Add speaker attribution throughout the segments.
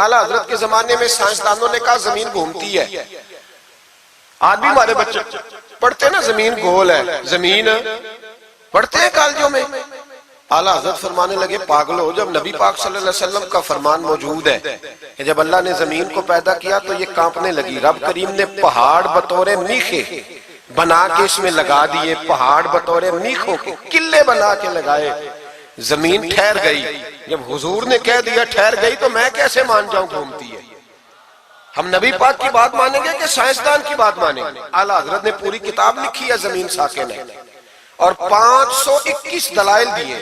Speaker 1: اعلیٰ حضرت کے زمانے میں سائنسدانوں نے کہا زمین گھومتی ہے. آج بھی ہمارے بچے پڑھتے ہیں نا زمین گول ہے, زمین پڑھتے ہیں کالجوں میں. اعلیٰ حضرت فرمانے لگے پاگلو, جب نبی پاک صلی اللہ علیہ وسلم کا فرمان موجود ہے کہ جب اللہ نے زمین کو پیدا کیا تو یہ کانپنے لگی, رب کریم نے پہاڑ بطور میخے بنا کے اس میں لگا دیے, پہاڑ بطور میخوں کے قلعے بنا کے لگائے, زمین ٹھہر گئی. جب حضور نے کہہ دیا ٹھہر گئی تو میں کیسے مان جاؤں گھومتی ہے؟ ہم نبی پاک کی بات مانیں گے کہ سائنسدان کی بات مانیں گے؟ اعلیٰ حضرت نے پوری کتاب لکھی ہے زمین ساکن ہے, اور 521 دلائل دیے,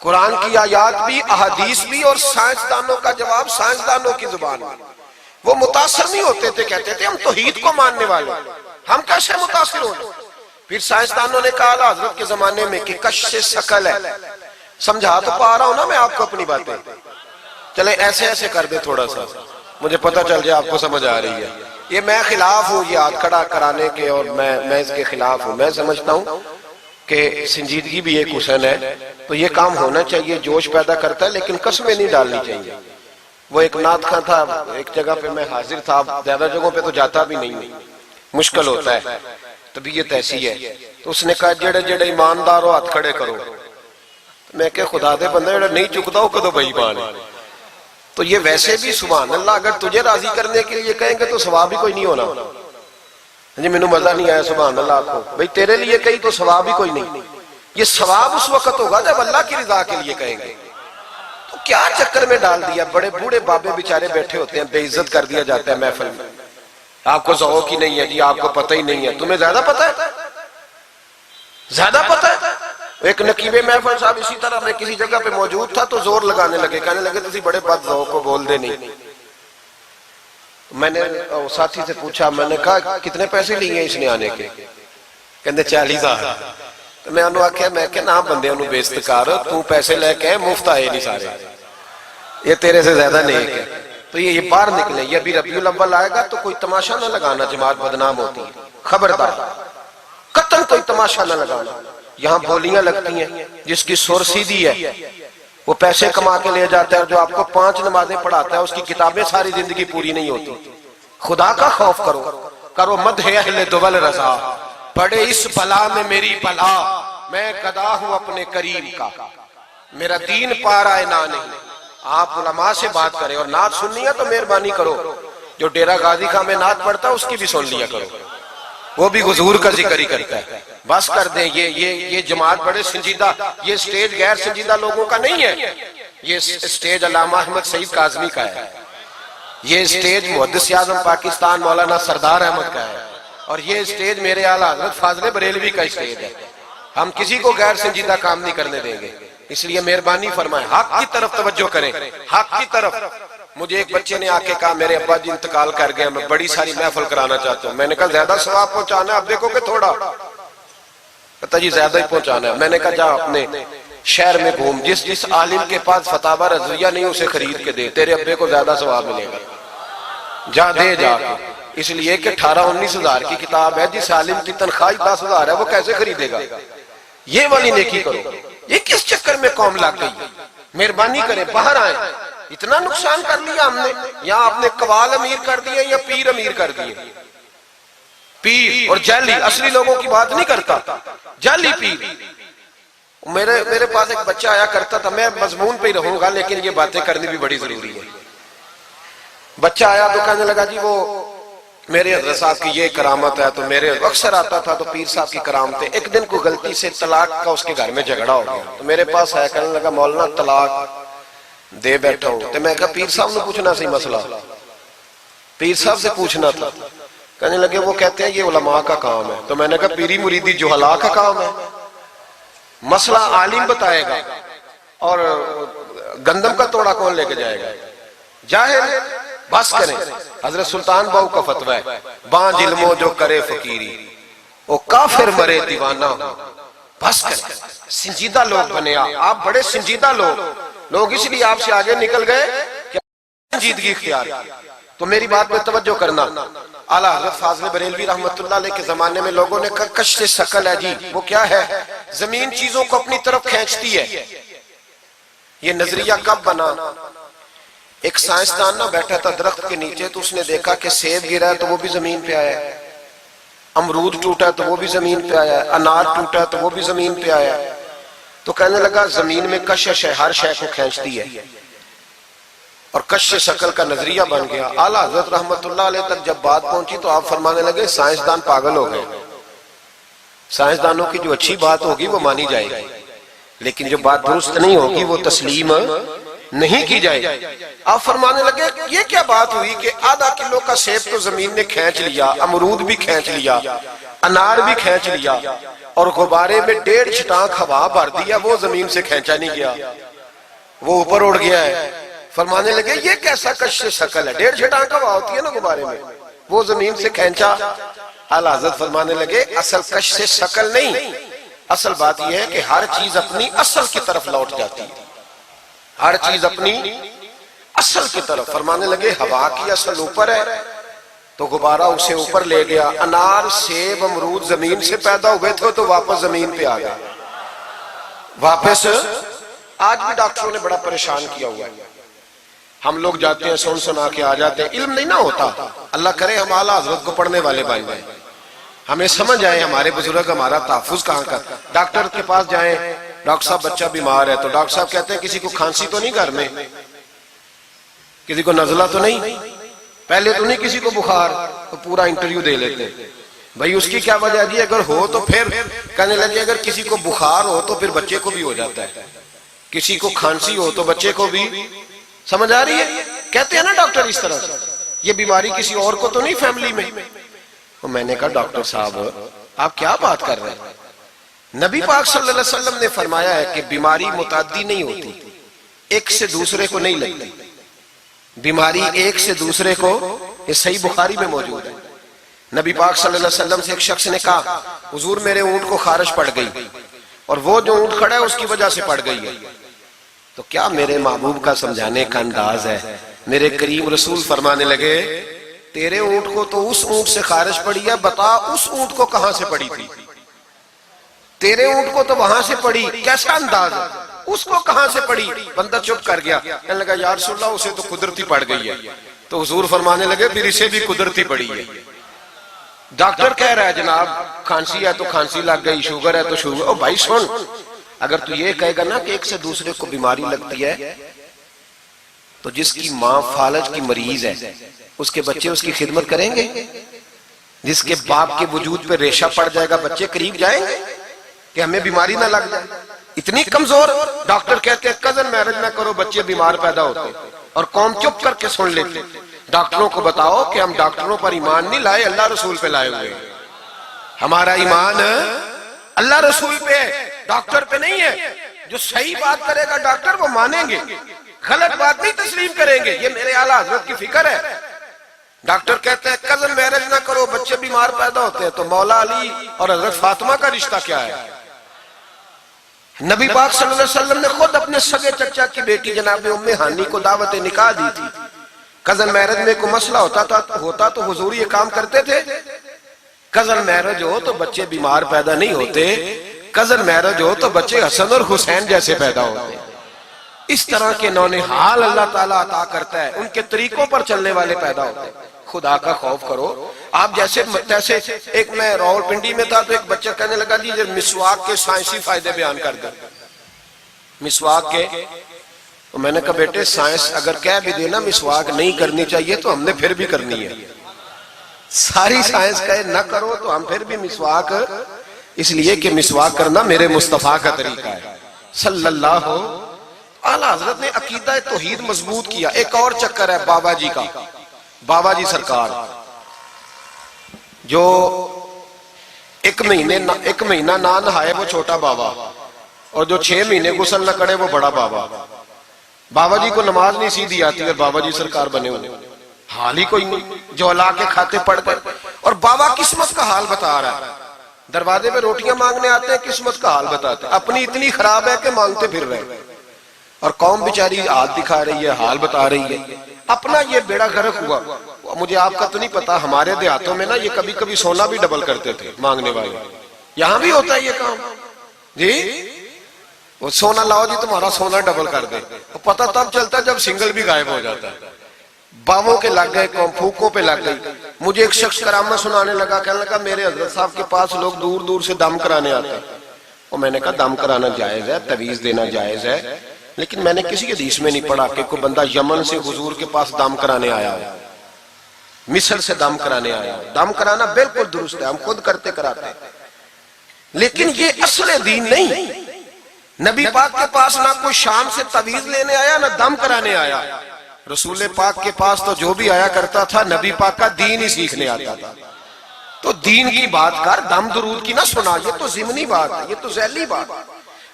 Speaker 1: قرآن کی آیات بھی, احادیث بھی, اور سائنسدانوں کا جواب سائنسدانوں کی زبان میں. وہ متاثر نہیں ہوتے تھے, کہتے تھے ہم توحید کو ماننے والے, ہم کیسے متاثر ہوں؟ پھر سائنسدانوں نے کہا اعلیٰ حضرت کے زمانے میں کہ کش سے ثقل ہے. سمجھا تو پا رہا ہوں نا میں آپ کو اپنی باتیں, چلیں ایسے ایسے کر دے تھوڑا سا, مجھے پتہ چل جائے آپ کو سمجھ آ رہی ہے. یہ میں خلاف ہوں یہ ہاتھ کھڑا کرانے کے, اور میں اس کے خلاف ہوں. میں سمجھتا ہوں کہ سنجیدگی بھی ایک حسن ہے, تو یہ کام ہونا چاہیے, جوش پیدا کرتا ہے, لیکن قسمیں نہیں ڈالنی چاہیے. وہ ایک نعت خواں تھا, ایک جگہ پہ میں حاضر تھا, زیادہ جگہوں پہ تو جاتا بھی نہیں, مشکل ہوتا ہے, طبیعت ایسی ہے. تو اس نے کہا جڑے جڑے ایماندار ہو ہاتھ کھڑے کرو. میں کہ خدا دے بندہ جڑا نہیں چکتا ہو کدو بھائی مان ہے. تو یہ ویسے بھی سبحان اللہ اگر تجھے راضی کرنے کے لیے کہیں گے تو ثواب بھی کوئی نہیں ہونا. جی میں نے مزہ نہیں آیا سبحان اللہ آپ کو, بھئی تیرے لیے کہیں تو ثواب بھی کوئی نہیں. یہ ثواب اس وقت ہوگا جب اللہ کی رضا کے لیے کہیں گے. تو کیا چکر میں ڈال دیا, بڑے بوڑھے بابے بیچارے بیٹھے ہوتے ہیں, بے عزت کر دیا جاتا ہے محفل میں. آپ کو ذوق ہی نہیں ہے جی, آپ کو پتہ ہی نہیں ہے. تمہیں زیادہ پتہ ہے, زیادہ پتہ ہے. ایک نقیب محفل صاحب اسی طرح میں کسی جگہ پہ موجود تھا تو زور لگانے لگے, کہنے لگے تسی بڑے بد ذوق کو بول دے نہیں. میں نے ساتھی سے پوچھا, میں نے کہا کتنے پیسے لیے اس نے آنے کے؟ کہنے 40,000. تو میں انہوں آکھیا میں کہ نہ بندے انہوں بیست کر, تو پیسے لے کے مفت آئے نہیں سارے, یہ تیرے سے زیادہ نہیں ہے. تو یہ باہر نکلے, یہ ابھی ربیع الاول آئے گا تو کوئی تماشا نہ لگانا, جماعت بدنام ہوتی ہے, خبردار, قطعاً کوئی تماشا نہ لگانا. یہاں بولیاں لگتی ہیں, جس کی سر سیدھی ہے وہ پیسے کما کے لے جاتا ہے, اور جو آپ کو 5 نمازیں پڑھاتا ہے اس کی کتابیں ساری زندگی پوری نہیں ہوتی. خدا کا خوف کرو, کرو مدح اہل دول رضا, پڑے اس بلا میں میری بلا, میں گدا ہوں اپنے کریم کا, میرا دین پارا ہے نہ نہیں. آپ علماء سے بات کریں, اور نعت سننی ہے تو مہربانی کرو, جو ڈیرہ غازی خان میں نعت پڑھتا ہے اس کی بھی سن لیا کرو, وہ بھی حضور کا ذکر ہی کرتا ہے. بس کر دیں, یہ جماعت بڑے سنجیدہ, یہ سٹیج غیر سنجیدہ لوگوں کا نہیں ہے, یہ سٹیج علامہ احمد سعید کاظمی کا ہے, یہ سٹیج محدث اعظم پاکستان مولانا سردار احمد کا ہے, اور یہ سٹیج میرے اعلیٰ حضرت فاضل بریلوی کا سٹیج ہے. ہم کسی کو غیر سنجیدہ کام نہیں کرنے دیں گے, اس لیے مہربانی فرمائیں, حق کی طرف توجہ کریں, حق کی طرف. مجھے ایک بچے نے آ کے کہا میرے ابا جی انتقال کر گئے, میں بڑی ساری محفل کرانا چاہتا ہوں. میں نے کہا زیادہ ثواب پہنچانا ہے, اب دیکھو کہ تھوڑا, پتہ جی زیادہ ہی پہنچانا ہے. میں نے کہا جا اپنے شہر میں گھوم, جس عالم کے پاس فتاوی رضویہ نہیں اسے خرید کے دے, تیرے ابے کو زیادہ ثواب ملے گا, جا دے جا کے. اس لیے کہ 18-19 ہزار کی کتاب ہے, جس عالم کی تنخواہ 10,000 ہے وہ کیسے خریدے گا؟ یہ والی نیکی کرو. یہ کس چکر میں قوم لگ گئی؟ مہربانی کریں, باہر آئیں. اتنا نقصان کر لیا ہم نے, یہاں آپ نے قوال امیر کر دیے یا پیر امیر کر دیے. پیر اور جعلی, اصلی لوگوں کی بات نہیں کرتا, جعلی پیر. میرے پاس ایک بچہ آیا کرتا تھا, میں مضمون پہ ہی رہوں گا لیکن یہ باتیں کرنی بھی بڑی ضروری ہے. بچہ آیا تو کہنے لگا جی وہ میرے حضرت صاحب کی یہ کرامت ہے, تو میرے اکثر آتا تھا تو پیر صاحب کی کرامتیں. ایک دن کو غلطی سے طلاق کا اس کے گھر میں جھگڑا ہو گیا, تو میرے پاس آیا, کہنے لگا مولانا طلاق دے بیٹھا ہوں. تو میں کہا پیر صاحب نے پوچھنا سی مسئلہ, پیر صاحب سے پوچھنا تھا. کہنے لگے وہ کہتے ہیں یہ علماء کا کام ہے. تو میں نے کہا پیری مریدی جہلا کا کام ہے, مسئلہ عالم بتائے گا, اور گندم کا توڑا کون لے کے جائے گا؟ جاہل. بس کریں, حضرت سلطان باؤ کا فتویٰ ہے, بانج علمو جو کرے فقیری وہ کافر مرے دیوانہ ہو. بس کریں, سنجیدہ لوگ بنے آپ, بڑے سنجیدہ لوگ اس لیے آپ سے آگے نکل گئے کہ سنجیدگی اختیار کی. تو میری بات میں توجہ کرنا. اعلیٰ حضرت فاضل بریلوی رحمت اللہ علیہ کے زمانے میں لوگوں نے کہا کش سے ثقل ہے جی, وہ کیا ہے؟ زمین چیزوں کو اپنی طرف کھینچتی ہے. یہ نظریہ کب بنا؟ ایک سائنسدان نہ بیٹھا تھا درخت کے نیچے، تو اس نے دیکھا کہ سیب گرا ہے تو وہ بھی زمین پہ آیا ہے، امرود ٹوٹا تو وہ بھی زمین پہ آیا ہے، انار ٹوٹا تو وہ بھی زمین پہ آیا ہے۔ تو کہنے لگا زمین میں کشش ہے، ہر شے کو کھینچتی ہے، اور کش شکل کا نظریہ بن گیا۔ اعلیٰ حضرت رحمت اللہ علیہ تک جب بات پہنچی تو آپ فرمانے لگے سائنسدان پاگل ہو گئے، سائنسدانوں کی جو اچھی بات ہوگی وہ مانی جائے گی، لیکن جو بات درست نہیں ہوگی وہ تسلیم نہیں کی جائے گی۔ آپ فرمانے لگے یہ کیا بات ہوئی کہ آدھا کلو کا سیب تو زمین نے کھینچ لیا، امرود بھی کھینچ لیا، انار بھی کھینچ لیا، اور غبارے میں 1.5 چھٹانک ہوا بھر دیا، وہ زمین سے کھینچا نہیں گیا، وہ اوپر اڑ گیا ہے۔ فرمانے لگے یہ کیسا کش شکل ہے، 1.5 چھٹانک ہوا ہوتی ہے نا غبارے میں، وہ زمین سے کھینچا۔ اعلیٰ حضرت فرمانے لگے اصل کش سے شکل نہیں، اصل بات یہ ہے کہ ہر چیز اپنی اصل کی طرف لوٹ جاتی ہے، ہر چیز اپنی اصل کی طرف۔ فرمانے لگے ہوا کی اصل اوپر ہے تو غبارہ اسے اوپر لے گیا، انار سیب امرود زمین سے پیدا ہوئے تھے تو واپس زمین پہ آ گئے، واپس۔ آج بھی ڈاکٹروں نے بڑا پریشان کیا ہوا ہے، ہم لوگ جاتے ہیں سنا کے آ جاتے ہیں، علم نہیں نہ ہوتا۔ اللہ کرے ہم اعلیٰ حضرت کو پڑھنے والے بن جائیں، ہمیں سمجھ آئے ہمارے بزرگ ہمارا تحفظ کہاں کا۔ ڈاکٹر کے پاس جائیں، ڈاکٹر صاحب بچہ بیمار ہے تو ڈاکٹر صاحب کہتے ہیں کسی کو کھانسی تو نہیں گھر میں، کسی کو نزلہ تو نہیں، پہلے تو نہیں کسی کو بخار، تو پورا انٹرویو دے لیتے ہیں بھائی اس کی کیا وجہ جی، اگر ہو تو پھر کہنے لگے اگر کسی کو بخار ہو تو پھر بچے کو بھی ہو جاتا ہے، کسی کو کھانسی ہو تو بچے کو بھی۔ سمجھ آ رہی ہے؟ کہتے ہیں نا ڈاکٹر اس طرح سے، یہ بیماری کسی اور کو تو نہیں فیملی میں۔ تو میں نے کہا ڈاکٹر صاحب آپ کیا بات کر رہے ہیں؟ نبی پاک صلی اللہ علیہ وسلم نے فرمایا ہے کہ بیماری متعدی نہیں ہوتی، ایک سے دوسرے کو نہیں لگتی، بیماری ایک سے دوسرے کو، یہ صحیح بخاری میں موجود ہے۔ نبی پاک صلی اللہ علیہ وسلم سے ایک شخص نے کہا حضور میرے اونٹ کو خارش پڑ گئی، اور وہ جو اونٹ کھڑا ہے اس کی وجہ سے پڑ گئی ہے۔ تو کیا میرے محبوب کا سمجھانے کا انداز ہے، میرے کریم رسول فرمانے لگے تیرے اونٹ کو تو اس اونٹ سے خارش پڑی ہے، بتا اس اونٹ کو کہاں سے پڑی تھی؟ تیرے اونٹ کو تو وہاں سے پڑی، کیسا انداز ہے، اس کو کہاں سے پڑی؟ بندہ چپ کر گیا، کہنے لگا یا رسول اللہ اسے تو قدرتی پڑ گئی ہے۔ تو حضور فرمانے لگے پھر اسے بھی قدرتی پڑی ہے۔ ڈاکٹر کہہ رہا ہے جناب کھانسی ہے تو کھانسی لگ گئی، شوگر ہے تو شوگر۔ او بھائی سن، اگر تو یہ کہے گا نا کہ ایک سے دوسرے کو بیماری لگتی ہے، تو جس کی ماں فالج کی مریض ہے اس کے بچے اس کی خدمت کریں گے؟ جس کے باپ کے وجود پہ ریشہ پڑ جائے گا بچے قریب جائیں گے کہ ہمیں بیماری نہ لگ جائے؟ اتنی کمزور۔ ڈاکٹر کہتے ہیں کزن میرج نہ کرو بچے بیمار پیدا ہوتے، اور قوم چپ کر کے سن لیتے۔ ڈاکٹروں کو بتاؤ کہ ہم ڈاکٹروں پر ایمان نہیں لائے، اللہ رسول پہ لائے ہوئے، ہمارا ایمان اللہ رسول پہ، ڈاکٹر پہ نہیں ہے۔ جو صحیح بات کرے گا ڈاکٹر وہ مانیں گے، غلط بات نہیں تسلیم کریں گے، یہ میرے اعلیٰ حضرت کی فکر ہے۔ ڈاکٹر کہتے ہیں کزن میرج نہ کرو بچے بیمار پیدا ہوتے ہیں، تو مولا علی اور حضرت فاطمہ کا رشتہ کیا ہے؟ نبی پاک صلی اللہ علیہ وسلم نے خود اپنے سگے چچا کی بیٹی جناب ام ہانی کو دعوت نکاح دی تھی۔ کزن میرج میں کوئی مسئلہ ہوتا تو حضور یہ کام کرتے تھے؟ کزن میرج ہو تو بچے بیمار پیدا نہیں ہوتے، کزن میرج ہو تو بچے حسن اور حسین جیسے پیدا ہوتے۔ اس طرح کے نونہال اللہ تعالیٰ عطا کرتا ہے، ان کے طریقوں پر چلنے والے پیدا ہوتے ہیں۔ خدا کا خوف کرو۔ آپ جیسے ایک میں راول پنڈی میں تھا تو ایک بچہ کہنے لگا جی مسواک کے سائنسی فائدے بیان کر دیں، مسواک کے۔ تو میں نے کہا بیٹے سائنس اگر کہہ بھی دینا مسواک نہیں کرنی چاہیے تو ہم نے پھر بھی کرنی ہے، ساری سائنس کہے نہ کرو تو ہم پھر بھی مسواک، اس لیے کہ مسواک کرنا میرے مصطفیٰ کا طریقہ ہے صلی اللہ۔ اعلیٰ حضرت نے عقیدہ توحید مضبوط کیا۔ ایک اور چکر ہے بابا جی کا، بابا جی سرکار جو ایک مہینہ نہ نہائے وہ چھوٹا بابا، اور جو 6 مہینے غسل نہ کرے وہ بڑا بابا۔ بابا جی کو نماز نہیں سیدھی آتی اور بابا جی سرکار بنے ہوئے، حال ہی کوئی نہیں، جو الا کے کھاتے پڑ گئے۔ اور بابا قسمت کا حال بتا رہا ہے، دروازے میں روٹیاں مانگنے آتے ہیں، قسمت کا حال بتاتے ہیں، اپنی اتنی خراب ہے کہ مانگتے پھر رہے، اور قوم بیچاری ہاتھ دکھا رہی ہے، حال بتا رہی ہے، اپنا یہ بیڑا غرق ہوا۔ مجھے آپ کا تو نہیں پتا، ہمارے دیہاتوں میں نا یہ کبھی کبھی سونا بھی ڈبل کرتے تھے مانگنے والے، یہاں بھی ہوتا ہے یہ کام جی۔ وہ سونا لاؤ جی تمہارا سونا ڈبل کر دے. پتہ تب چلتا جب سنگل بھی غائب ہو جاتا ہے. باووں کے لگ گئے, پھوکوں پہ لگ گئی. مجھے ایک شخص کرامت سنانے لگا, کہنے لگا میرے حضرت صاحب کے پاس لوگ دور دور سے دم کرانے آتے ہیں. اور میں نے کہا دم کرانا جائز ہے, تویز دینا جائز ہے, لیکن میں نے کسی حدیث میں نہیں پڑھا کہ کوئی بندہ یمن سے حضور کے پاس دم کرانے آیا ہو, مصر سے دم کرانے آیا ہو. دم کرانا بالکل درست ہے, ہم خود کرتے کراتے ہیں, لیکن یہ اصل دین نہیں. نبی پاک کے پاس نہ کوئی شام سے تویز لینے آیا نہ دم کرانے آیا. رسول پاک کے پاس تو جو بھی آیا کرتا تھا نبی پاک کا دین ہی سیکھنے آتا تھا. تو دین کی بات کر, دم درود کی نہ سنا, یہ تو ضمنی بات ہے, یہ تو ذیلی بات ہے.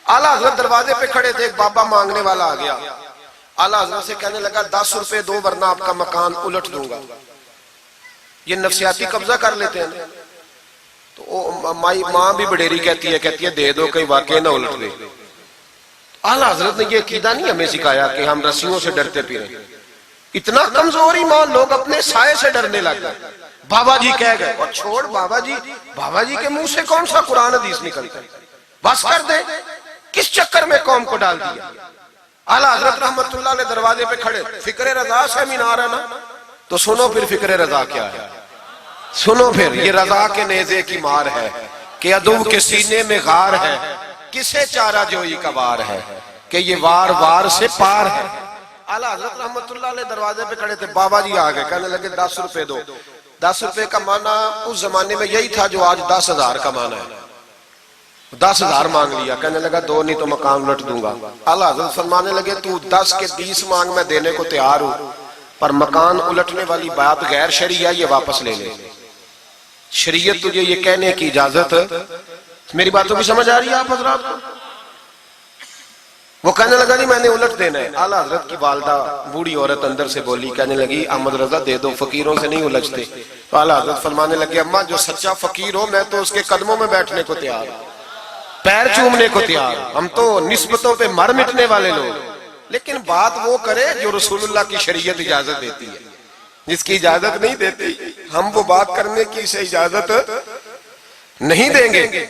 Speaker 1: اعلیٰ حضرت دروازے پہ کھڑے تھے, ایک بابا مانگنے والا آ گیا. اعلیٰ حضرت سے کہنے لگا 10 روپے دو ورنہ آپ کا مکان الٹ دوں گا. یہ نفسیاتی قبضہ کر لیتے ہیں. تو ماں بھی بڑیری کہتی ہے دے دو کہیں واقعی نہ الٹ دے. اعلیٰ حضرت نے یہ عقیدہ نہیں ہمیں سکھایا کہ ہم رسیوں سے ڈرتے پھریں. اتنا کمزور ایمان, لوگ اپنے سائے سے ڈرنے لگ گئے. بابا جی کہہ گئے, اور چھوڑ بابا جی کے منہ سے کون سا قرآن حدیث نکلتا ہے, بس کر دے. کس چکر میں قوم کو ڈال دیا. اعلیٰ حضرت رحمت اللہ علیہ دروازے پہ کھڑے, فکر رضا سے مینار ہے نا, تو سنو پھر فکر رضا کیا ہے. سنو پھر, یہ رضا کے نیزے کی مار ہے کہ عدو کے سینے میں غار ہے, کسے چارہ جوئی کا وار ہے کہ یہ وار وار سے پار ہے. اعلیٰ حضرت رحمت اللہ علیہ دروازے پہ کھڑے تھے, بابا جی آ گئے, کہنے لگے 10 روپے دو. 10 روپے کا معنی اس زمانے میں یہی تھا جو آج 10,000 کا معنی ہے. 10,000 مانگ لیا, کہنے لگا 2 نہیں تو مکان الٹ دوں گا. اعلیٰ حضرت فرمانے لگے تو 10 کے 20 مانگ, میں دینے کو تیار ہوں, پر مکان الٹنے والی بات غیر شرعی ہے, یہ واپس لے لے. شریعت تجھے یہ کہنے کی اجازت, میری باتوں کی سمجھ آ رہی ہے آپ حضرات کو؟ وہ کہنے لگا نہیں میں نے الٹ دینا ہے. اعلیٰ حضرت کی والدہ بوڑھی عورت اندر سے بولی, کہنے لگی احمد رضا دے دو, فقیروں سے نہیں الجھتے. تو اعلیٰ حضرت فرمانے لگے اماں جو سچا فقیر ہو میں تو اس کے قدموں میں بیٹھنے کو تیار, پیر چومنے کو تیار. ہم تو نسبتوں پہ مر مٹنے والے لوگ, لیکن بات وہ کرے جو رسول اللہ کی شریعت اجازت دیتی ہے. جس کی اجازت نہیں دیتی ہم وہ بات کرنے کی اسے اجازت نہیں دیں گے.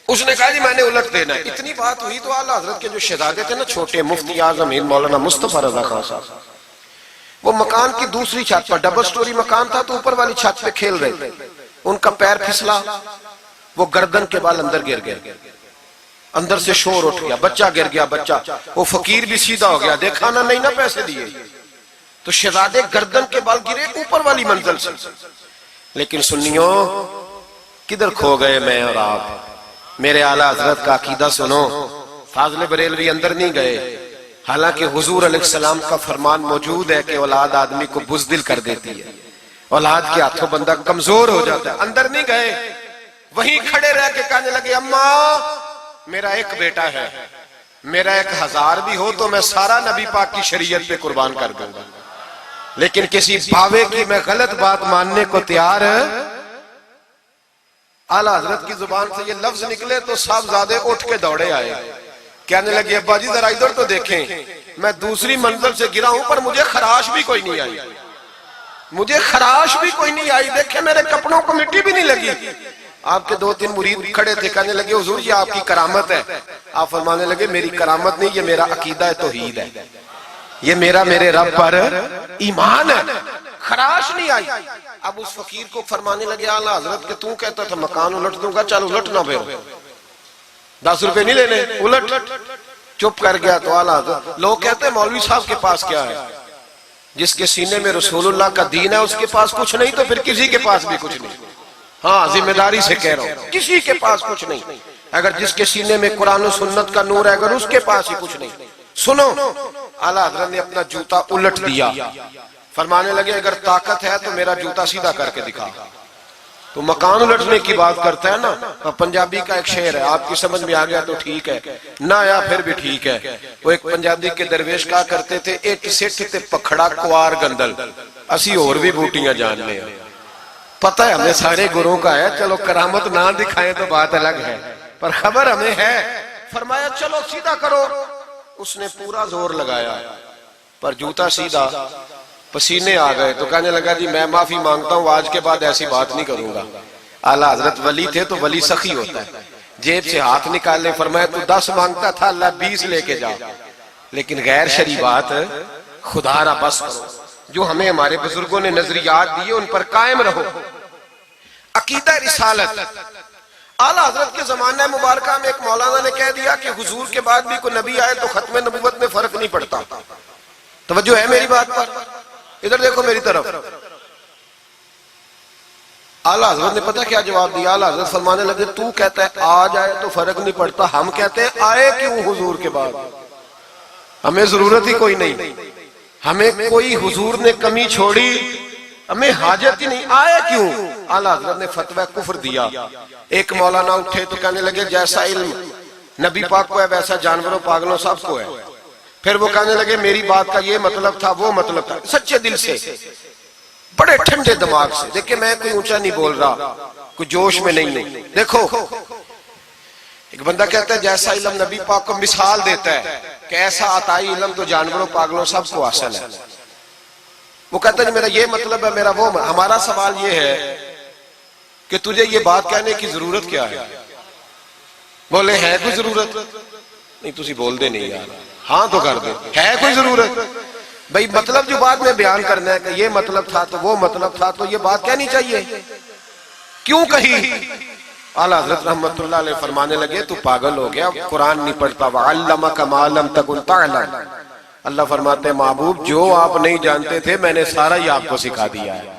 Speaker 1: اس نے کہا جی میں نے الٹ دینا ہے. اتنی بات ہوئی تو اعلیٰ حضرت کے جو شہزادے تھے نا چھوٹے, مفتی اعظم ہند مولانا مصطفیٰ رضا خان صاحب, وہ مکان کی دوسری چھت پر, ڈبل سٹوری مکان تھا تو اوپر والی چھت پہ کھیل رہے تھے. ان کا پیر پھسلا, وہ گردن کے بال اندر گر گئے, اندر سے شور اٹھ گیا, بچہ گر گیا. بچہ وہ فقیر بھی سیدھا ہو گیا, دیکھا نہ نہیں نہ پیسے دیے, تو شہزادے گردن کے بال گرے اوپر والی منزل سے. لیکن سنیوں کدھر کھو گئے میں اور آپ. میرے اعلیٰ حضرت کا عقیدہ سنو, فاضل بریلوی اندر نہیں گئے, حالانکہ حضور علیہ السلام کا فرمان موجود ہے کہ اولاد آدمی کو بزدل کر دیتی ہے, اولاد کے ہاتھوں بندہ کمزور ہو جاتا ہے. اندر نہیں گئے, وہیں کھڑے رہ کے کہنے لگے اماں میرا ایک بیٹا ہے, میرا 1000 بھی ہو تو میں سارا نبی پاک کی شریعت پہ قربان کر دوں گا, لیکن کسی باوے کی میں غلط بات ماننے کو تیار ہے. اعلیٰ حضرت کی زبان سے یہ لفظ نکلے تو صاحبزادے اٹھ کے دوڑے آئے, کہنے لگے ابا جی ذرا ادھر تو دیکھیں, میں دوسری منزل سے گرا ہوں پر مجھے خراش بھی کوئی نہیں آئی, مجھے خراش بھی کوئی نہیں آئی, دیکھیں میرے کپڑوں کو مٹی بھی نہیں لگی. آپ کے 2-3 مرید کھڑے تھے, کہنے لگے حضور یہ آپ کی کرامت ہے. آپ فرمانے لگے میری کرامت نہیں, یہ میرا عقیدہ توحید ہے, یہ میرے رب پر ایمان ہے, خراش نہیں آئی. اب اس فقیر کو فرمانے لگے اعلیٰ حضرت کہ تو کہتا تھا مکان الٹ دوں گا, چل الٹ نہ پھر, 10 روپے نہیں لینے, الٹ. چپ کر گیا. تو اعلیٰ حضرت, لوگ کہتے ہیں مولوی صاحب کے پاس کیا ہے, جس کے سینے میں رسول اللہ کا دین ہے اس کے پاس کچھ نہیں تو پھر کسی کے پاس بھی کچھ نہیں. ہاں ذمہ داری سے کہہ رہا ہوں, کسی کے پاس کچھ نہیں. اگر جس کے سینے میں قرآن و سنت کا نور ہے اگر اس کے پاس ہی کچھ نہیں. سنو, اعلیٰ حضرت نے اپنا جوتا الٹ دیا, فرمانے لگے اگر طاقت ہے تو میرا جوتا سیدھا کر کے دکھا. تو مکان الٹنے کی بات کرتا ہے نا, پنجابی کا ایک شعر ہے, آپ کی سمجھ میں آ گیا تو ٹھیک ہے, نہ آیا پھر بھی ٹھیک ہے. وہ ایک پنجابی کے درویش کہا کرتے تھے, ایک سٹھ تے پکھڑا کوار گندل, اسی اور بھی بوٹیاں جان لیں. پتہ ہے ہمیں سارے گروہوں کا ہے, چلو کرامت نہ دکھائیں تو بات الگ ہے, پر خبر ہمیں ہے. فرمایا چلو سیدھا کرو. اس نے پورا زور لگایا پر جوتا سیدھا, پسینے آ گئے. تو کہنے لگا جی میں معافی مانگتا ہوں, آج کے بعد ایسی بات نہیں کروں گا. اعلیٰ حضرت ولی تھے تو ولی سخی ہوتا ہے, جیب سے ہاتھ نکالے، فرمایا تو 10 مانگتا تھا، اللہ 20 لے کے جا، لیکن غیر شرعی بات خدا را بس کرو۔ جو ہمیں ہمارے بزرگوں نے نظریات دیے ان پر قائم رہو۔ عقیدہ رسالت، اعلیٰ حضرت کے زمانہ مبارکہ میں ایک مولانا نے کہہ دیا کہ حضور کے بعد بھی کوئی نبی آئے تو ختم نبوت میں فرق نہیں پڑتا۔ توجہ ہے میری بات پر؟ ادھر دیکھو میری طرف۔ اعلیٰ حضرت نے پتہ کیا جواب دیا؟ اعلیٰ حضرت فرمانے لگے تو کہتا ہے آ جائے تو فرق نہیں پڑتا، ہم کہتے ہیں آئے کیوں حضور کے بعد؟ ہمیں ضرورت ہی کوئی نہیں، ہمیں کوئی حضور نے کمی چھوڑی، ہمیں حاجت ہی نہیں، آئے کیوں؟ اعلیٰ حضرت نے فتویٰ کفر دیا۔ ایک مولانا اٹھے تو کہنے لگے جیسا علم نبی پاک کو ہے ویسا جانوروں پاگلوں سب کو ہے۔ پھر وہ کہنے لگے میری بات کا یہ مطلب تھا وہ مطلب تھا، سچے دل سے، بڑے ٹھنڈے دماغ سے۔ دیکھیں میں کوئی اونچا نہیں بول رہا، کوئی جوش میں نہیں۔ دیکھو ایک بندہ کہتا ہے جیسا علم نبی پاک کو مثال دیتا ہے کہ ایسا عطائی علم تو جانوروں پاگلوں سب کو حاصل ہے۔ وہ کہتا ہے میرا یہ مطلب ہے، میرا وہ۔ ہمارا سوال یہ ہے کہ تجھے یہ بات کہنے کی ضرورت کیا ہے؟ بولے ہے کوئی ضرورت؟ نہیں تسی بول دے نہیں یار، ہاں تو کر دے، ہے کوئی ضرورت؟ بھئی مطلب جو بات میں بیان کرنا ہے کہ یہ مطلب تھا تو وہ مطلب تھا تو یہ بات کہنی چاہیے، کیوں کہی؟ اعلیٰ حضرت رحمت اللہ علیہ فرمانے لگے تو پاگل ہو گیا، قرآن نہیں پڑھتا، وَعَلَّمَكَ مَا لَمْ تَكُنْ تَعْلَمْ۔ اللہ فرماتے ہیں محبوب جو آپ نہیں جانتے تھے میں نے سارا ہی آپ کو سکھا دیا ہے۔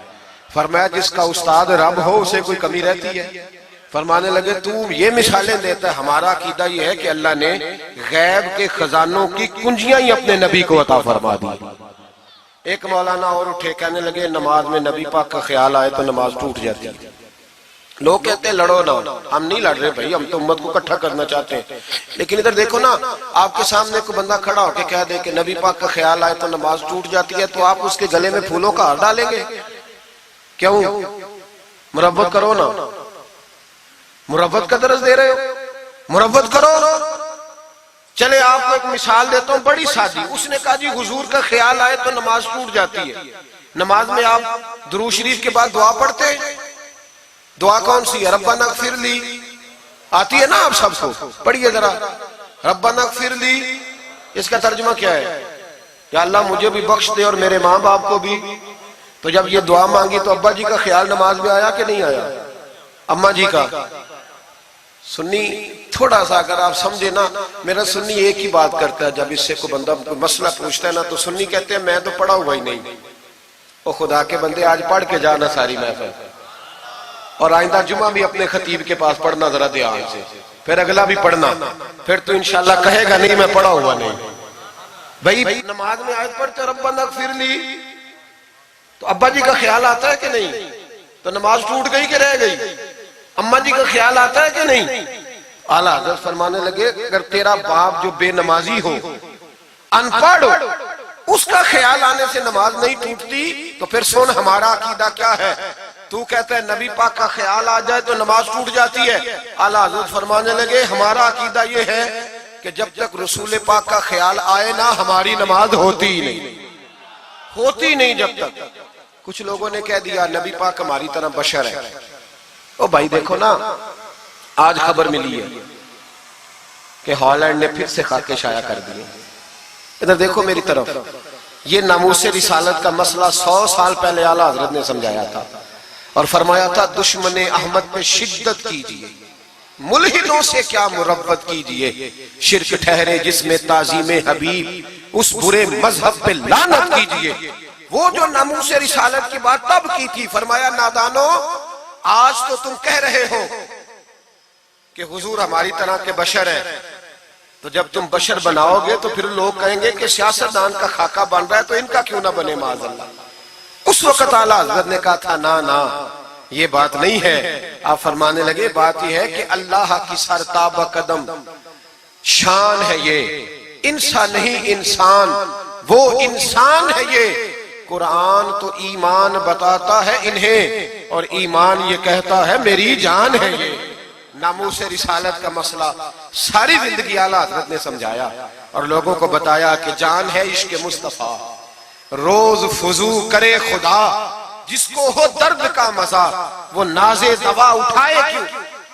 Speaker 1: فرمایا جس کا استاد رب ہو اسے کوئی کمی رہتی ہے؟ فرمانے لگے تو یہ مثالیں دیتا ہے، ہمارا عقیدہ یہ ہے کہ اللہ نے غیب کے خزانوں کی کنجیاں ہی اپنے نبی کو عطا فرما دی۔ ایک مولانا اور اٹھے کہنے لگے نماز میں نبی پاک کا خیال آئے تو نماز ٹوٹ جاتی ہے۔ لوگ کہتے ہیں لڑو نہ، ہم نہیں لڑ رہے بھائی، ہم تو امت کو اکٹھا کرنا چاہتے ہیں۔ لیکن ادھر دیکھو نا، آپ کے سامنے کوئی بندہ کھڑا ہو کے کہہ دے کہ نبی پاک کا خیال آئے تو نماز ٹوٹ جاتی ہے، تو آپ اس کے گلے میں پھولوں کا ہار ڈالیں گے؟ کیوں؟ مربت کرو نا، مربت کا درس دے رہے ہو، مربت کرو۔ چلے آپ کو ایک مثال دیتا ہوں بڑی سادی۔ اس نے کہا جی حضور کا خیال آئے تو نماز ٹوٹ جاتی ہے۔ نماز میں آپ درود شریف کے بعد دعا پڑھتے ہیں، دعا کون سی ہے؟ ربنا اغفر لی، آتی ہے نا آپ سب کو، پڑھیے ذرا ربنا اغفر لی۔ اس کا ترجمہ کیا ہے؟ یا اللہ مجھے بھی بخش دے اور میرے ماں باپ کو بھی۔ تو جب یہ دعا مانگی تو ابا جی کا خیال نماز میں آیا کہ نہیں آیا؟ اماں جی کا؟ سنی تھوڑا سا اگر آپ سمجھے نا، میرا سنی ایک ہی بات کرتا ہے، جب اس سے کوئی بندہ کوئی مسئلہ پوچھتا ہے نا تو سنی کہتے ہیں میں تو پڑھا ہوا ہی نہیں۔ او خدا کے بندے آج پڑھ کے جانا ساری محفل، اور آئندہ جمعہ بھی اپنے خطیب کے پاس پڑھنا ذرا دھیان سے، پھر اگلا بھی پڑھنا، پھر تو انشاءاللہ کہے گا نہیں میں پڑھا ہوا نہیں۔ بھئی نماز میں آیت پڑھتے ربنا اغفر لی تو ابا جی کا خیال آتا ہے کہ نہیں؟ تو نماز ٹوٹ گئی کہ رہ گئی؟ اماں جی کا خیال آتا ہے کہ نہیں؟ اعلیٰ حضرت فرمانے لگے اگر تیرا باپ جو بے نمازی ہو، ان پڑھ ہو، اس کا خیال آنے سے نماز نہیں ٹوٹتی، تو پھر سن ہمارا عقیدہ کیا ہے۔ تو کہتا ہے نبی پاک کا خیال آ جائے تو نماز ٹوٹ جاتی ہے۔ اعلیٰ حضرت فرمانے لگے ہمارا عقیدہ یہ ہے کہ جب تک رسول پاک کا خیال آئے نا ہماری نماز ہوتی ہی نہیں، ہوتی نہیں جب تک۔ کچھ لوگوں نے کہہ دیا نبی پاک ہماری طرح بشر ہے۔ او بھائی دیکھو نا، آج خبر ملی ہے کہ ہالینڈ نے پھر سے خاکے شائع کر دیے۔ ادھر دیکھو میری طرف، یہ ناموس رسالت کا مسئلہ 100 سال پہلے اعلیٰ حضرت نے سمجھایا تھا اور فرمایا تھا دشمن احمد پہ شدت کیجئے، ملحدوں سے کیا مربت کیجئے، شرک ٹھہرے جس میں تعظیم حبیب، اس برے مذہب پہ لعنت کیجئے۔ وہ جو ناموس رسالت کی بات تب کی تھی، فرمایا نادانو آج تو تم کہہ رہے ہو کہ حضور ہماری طرح کے بشر ہیں، تو جب تم بشر بناؤ گے تو پھر لوگ کہیں گے کہ سیاستدان کا خاکہ بن رہا ہے تو ان کا کیوں نہ بنے معاذ اللہ۔ اس وقت اعلیٰ حضرت نے کہا تھا نا یہ بات نہیں ہے۔ آپ فرمانے لگے بات یہ ہے کہ اللہ کی سرتابہ قدم شان ہے، یہ انسان نہیں انسان، وہ انسان ہے۔ یہ قرآن تو ایمان بتاتا ہے انہیں اور ایمان یہ کہتا ہے میری جان ہے۔ یہ ناموس رسالت کا مسئلہ ساری زندگی اعلیٰ حضرت نے سمجھایا اور لوگوں کو بتایا کہ جان ہے عشق مصطفیٰ، روز فضو کرے خدا، جس کو ہو درد کا مزہ وہ ناز دوا اٹھائے کیوں۔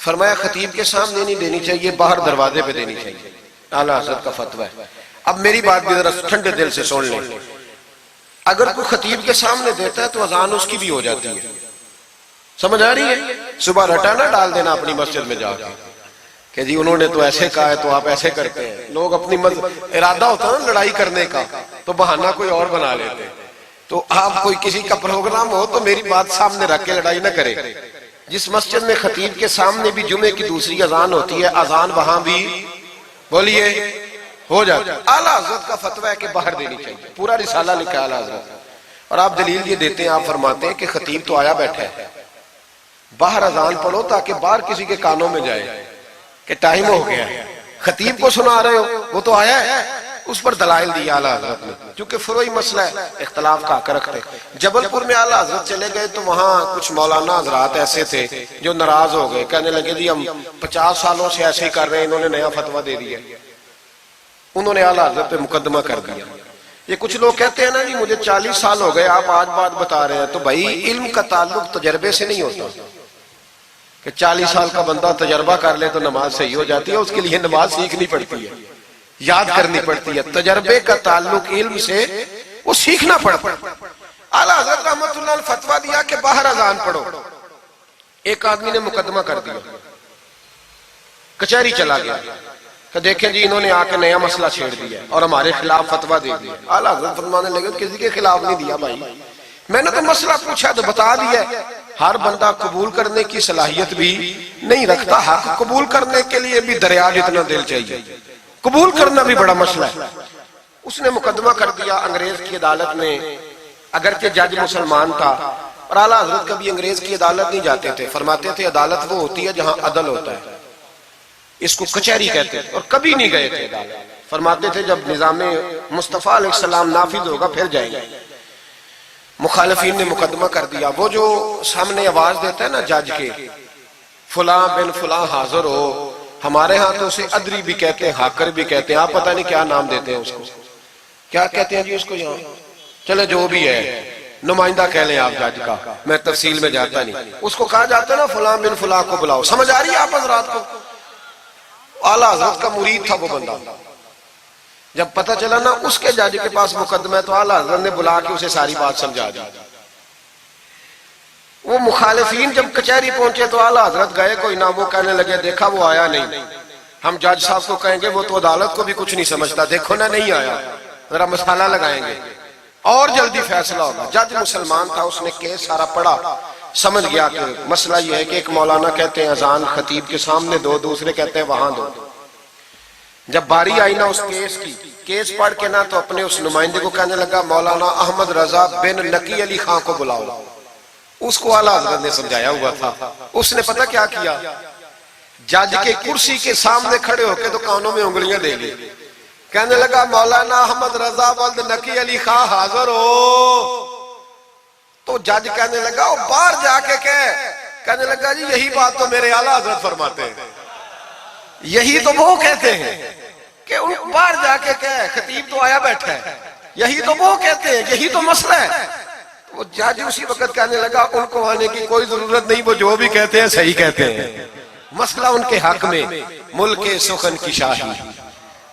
Speaker 1: فرمایا خطیب کے سامنے نہیں دینی چاہیے، باہر دروازے پہ دینی چاہیے، اعلیٰ حضرت کا فتویٰ ہے۔ اب میری بات بھی ذرا ٹھنڈے دل سے سن لیں، اگر کوئی خطیب کے سامنے دیتا ہے تو اذان اس کی بھی ہو جاتی ہے، سمجھ آ رہی ہے؟ صبح رٹا نہ ڈال دینا اپنی مسجد میں جا کے کہ جی انہوں نے تو ایسے کہا ہے تو آپ ایسے کرتے ہیں۔ لوگ اپنی ارادہ ہوتا ہے نا لڑائی کرنے کا تو بہانہ کوئی اور بنا لیتے ہیں۔ تو آپ کوئی کسی کا پروگرام ہو تو میری بات سامنے رکھ کے لڑائی نہ کرے۔ جس مسجد میں خطیب کے سامنے بھی جمعے کی دوسری اذان ہوتی ہے، اذان وہاں بھی بولیے ہو جاتا ہے۔ اعلیٰ حضرت کا فتویٰ ہے کہ باہر دینی چاہیے، پورا رسالہ لکھا ہے اعلیٰ حضرت، اور آپ دلیل یہ دیتے ہیں، آپ فرماتے ہیں کہ خطیب تو آیا بیٹھا ہے، باہر اذان پڑھو تاکہ باہر کسی کے کانوں میں جائے کہ ٹائم ہو گیا ہے، خطیب کو سنا رہے ہو، وہ تو آیا ہے۔ اس پر دلائل دیا اعلیٰ حضرت نے، کیونکہ فروعی مسئلہ ہے، اختلاف کا حق رکھتے۔ جبل پور میں اعلیٰ حضرت چلے گئے تو وہاں کچھ مولانا حضرات ایسے تھے جو ناراض ہو گئے، کہنے لگے جی ہم 50 سالوں سے ایسے ہی کر رہے ہیں، انہوں نے نیا فتویٰ دے دیا۔ انہوں نے اعلیٰ حضرت پہ مقدمہ کر دیا۔ یہ کچھ لوگ کہتے ہیں نا جی مجھے 40 سال ہو گئے، آپ آج بات بتا رہے ہیں، تو بھائی علم کا تعلق تجربے سے نہیں ہوتا کہ 40 سال کا بندہ تجربہ کر لے تو نماز صحیح ہو جاتی ہے، اس کے لیے نماز سیکھنی پڑتی ہے، یاد کرنی پڑتی ہے۔ تجربے کا تعلق علم سے، وہ سیکھنا پڑتا ہے۔ اعلیٰ حضرت رحمت اللہ نے فتویٰ دیا کہ باہر اذان پڑھو۔ ایک آدمی نے مقدمہ کر دیا، کچہری چلا گیا کہ دیکھیں جی انہوں نے آ کے نیا مسئلہ چھیڑ دیا اور ہمارے خلاف فتویٰ دے دیا۔ اعلیٰ حضرت فرمانے لگے کسی کے خلاف نہیں دیا بھائی، میں نے تو مسئلہ پوچھا تو بتا دیا۔ ہر بندہ قبول کرنے کی صلاحیت بھی نہیں رکھتا، حق قبول کرنے کے لیے بھی دریا جتنا دل چاہیے، قبول کرنا بھی بڑا مسئلہ ہے۔ اس نے مقدمہ کر دیا انگریز کی عدالت میں، اگرچہ جج مسلمان تھا، اور اعلیٰ حضرت کبھی انگریز کی عدالت نہیں جاتے تھے، فرماتے تھے عدالت وہ ہوتی ہے جہاں عدل ہوتا ہے، اس کو کچہری کہتے تھے، اور کبھی نہیں گئے تھے عدالت۔ فرماتے تھے جب نظام مصطفیٰ علیہ السلام نافذ ہوگا پھر جائیں گے۔ مخالفین نے مقدمہ کر دیا، وہ جو سامنے آواز دیتا ہے نا جج کے، فلاں بن فلاں حاضر ہو، ہمارے ہاں تو اسے ادری بھی کہتے ہیں، ہاکر بھی کہتے ہیں، آپ پتہ نہیں کیا نام دیتے ہیں اس کو، کیا کہتے ہیں جی اس کو یہاں، چلے جو بھی ہے نمائندہ کہہ لیں آپ جج کا، میں تفصیل میں جاتا نہیں۔ اس کو کہا جاتا ہے نا فلاں بن فلاں کو بلاؤ، سمجھ آ رہی ہے آپ حضرات کو؟ اعلیٰ حضرت کا مرید تھا وہ بندہ، جب پتہ چلا نا اس کے جج کے پاس مقدمہ ہے تو اعلیٰ حضرت نے بلا کے اسے ساری بات سمجھا دی۔ وہ مخالفین جب کچہری پہنچے تو اعلیٰ حضرت گئے کوئی نہ، وہ کہنے لگے دیکھا وہ آیا نہیں، ہم جج صاحب کو کہیں گے وہ تو عدالت کو بھی کچھ نہیں سمجھتا، دیکھو نا نہیں آیا، ذرا مسئلہ لگائیں گے اور جلدی فیصلہ ہوگا۔ جج مسلمان تھا، اس نے کیس سارا پڑھا، سمجھ گیا کہ مسئلہ یہ ہے کہ ایک مولانا کہتے ہیں اذان خطیب کے سامنے دو، دوسرے کہتے ہیں وہاں دو۔ جب باری آئی نا اس کیس کی، کیس پڑھ کے نا تو اپنے اس نمائندے کو کہنے لگا مولانا احمد رضا بن نقی علی خان کو بلاؤ۔ اس کو اعلیٰ حضرت نے سمجھایا ہوا تھا، اس نے پتہ کیا کیا، جج کے کرسی کے سامنے کھڑے ہو کے تو کانوں میں انگلیاں دے لی، کہنے لگا مولانا احمد رضا بن نقی علی خان حاضر ہو۔ تو جج کہنے لگا وہ باہر جا کے کہنے لگا جی یہی بات تو میرے اعلیٰ حضرت فرماتے ہیں، یہی تو وہ کہتے ہیں کہ ان باہر جا کے خطیب تو آیا بیٹھا ہے، یہی تو وہ کہتے ہیں، یہی تو مسئلہ ہے۔ وہ جج اسی وقت کہنے لگا ان کو آنے کی کوئی ضرورت نہیں، وہ جو بھی کہتے ہیں صحیح کہتے ہیں، مسئلہ ان کے حق میں، ملک سخن کی شاہی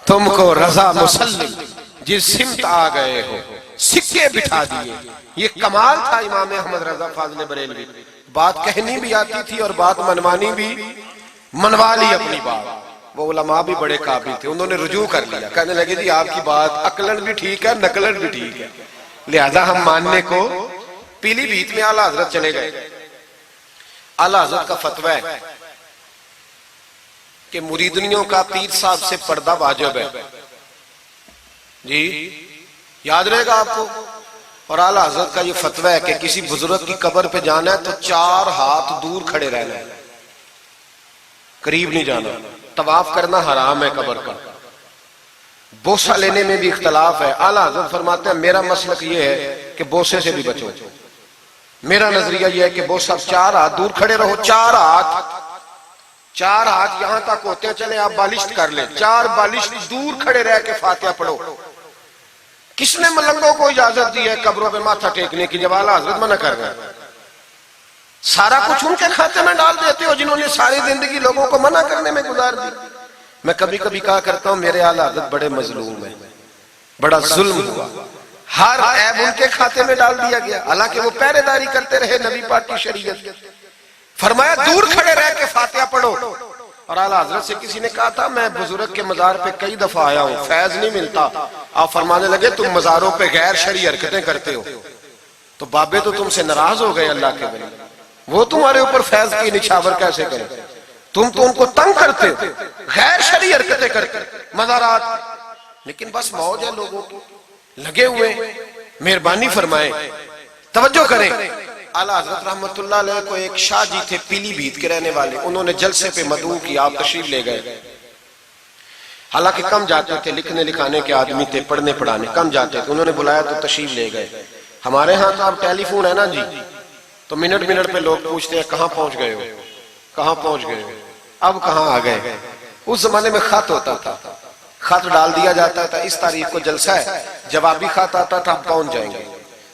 Speaker 1: تم کو رضا مسلم جس سمت آ گئے ہو سکے بٹھا دیے۔ یہ کمال تھا امام احمد رضا فاضل بریلوی، بات کہنی بھی آتی تھی اور بات منوانی بھی، منوا لی اپنی بات۔ وہ علماء بھی بڑے قابل تھے، انہوں نے رجوع کر لیا، کہنے لگے جی آپ کی بات عقلن بھی ٹھیک ہے نقلن بھی ٹھیک ہے، لہذا ہم ماننے کو۔ پیلی بھیت میں اعلیٰ حضرت چلے گئے، اعلیٰ حضرت کا فتویٰ ہے کہ مریدنیوں کا پیر صاحب سے پردہ واجب ہے، جی یاد رہے گا آپ کو۔ اور اعلیٰ حضرت کا یہ فتویٰ ہے کہ کسی بزرگ کی قبر پہ جانا ہے تو 4 ہاتھ دور کھڑے رہنا ہے، قریب نہیں جانا، طواف کرنا حرام ہے قبر کا، بوسہ لینے میں بھی اختلاف ہے۔ اعلیٰ حضرت فرماتے ہیں میرا مسلک یہ ہے کہ بوسے سے بھی بچو، میرا نظریہ یہ ہے کہ بوسہ 4 ہاتھ دور کھڑے رہو، 4 ہاتھ یہاں تک ہوتے ہیں، چلیں آپ بالشت کر لیں، 4 بالشت دور کھڑے رہ کے فاتحہ پڑھو۔ کس نے ملنگوں کو اجازت دی ہے قبروں پہ ماتھا ٹیکنے کی جب اعلیٰ حضرت منع کر رہے ہیں؟ سارا کچھ ان کے کھاتے میں ڈال دیتے ہو جنہوں نے ساری زندگی لوگوں کو منع کرنے میں گزار دی. میں کبھی کبھی کہا کرتا ہوں میرے اعلیٰ حضرت بڑے مظلوم ہیں، بڑا ظلم ہوا، ہر عیب ان کے کھاتے میں ڈال دیا گیا، حالانکہ وہ پہرے داری کرتے رہے نبی پاک کی شریعت. فرمایا دور کھڑے رہ کے فاتحہ پڑھو. اور اعلیٰ حضرت سے کسی نے کہا تھا میں بزرگ کے مزار پہ کئی دفعہ آیا ہوں، فیض نہیں ملتا. آپ فرمانے لگے تم مزاروں پہ غیر شرعی حرکتیں کرتے ہو. تو بابے تو تم سے ناراض ہو گئے اللہ کے ولی، وہ تمہارے اوپر فیض کی نچھاور کیسے کریں؟ تم تو ان کو تنگ کرتے ہو، غیر شرعی حرکتیں کرتے مزارات. لیکن بس موج ہے لوگوں کی، لگے ہوئے. مہربانی فرمائیں، توجہ کریں. اعلیٰ حضرت رحمت اللہ علیہ کو ایک شاہ جی تھے پیلی بھیت کے رہنے والے، انہوں نے جلسے پہ مدعو کیا، آپ تشریف لے گئے. حالانکہ کم جاتے تھے، لکھنے لکھانے کے آدمی تھے، پڑھنے پڑھانے کم جاتے تھے. انہوں نے بلایا تو تشریف لے گئے. ہمارے ہاں تو اب ٹیلی فون ہے نا جی، تو منٹ منٹ پہ لوگ پوچھتے ہیں کہاں پہنچ گئے ہو، کہاں پہنچ گئے ہو، اب کہاں آ گئے. اس زمانے میں خط ہوتا تھا، خط ڈال دیا جاتا تھا اس تاریخ کو جلسہ ہے، جوابی خط آتا تھا پہنچ جائیں گے.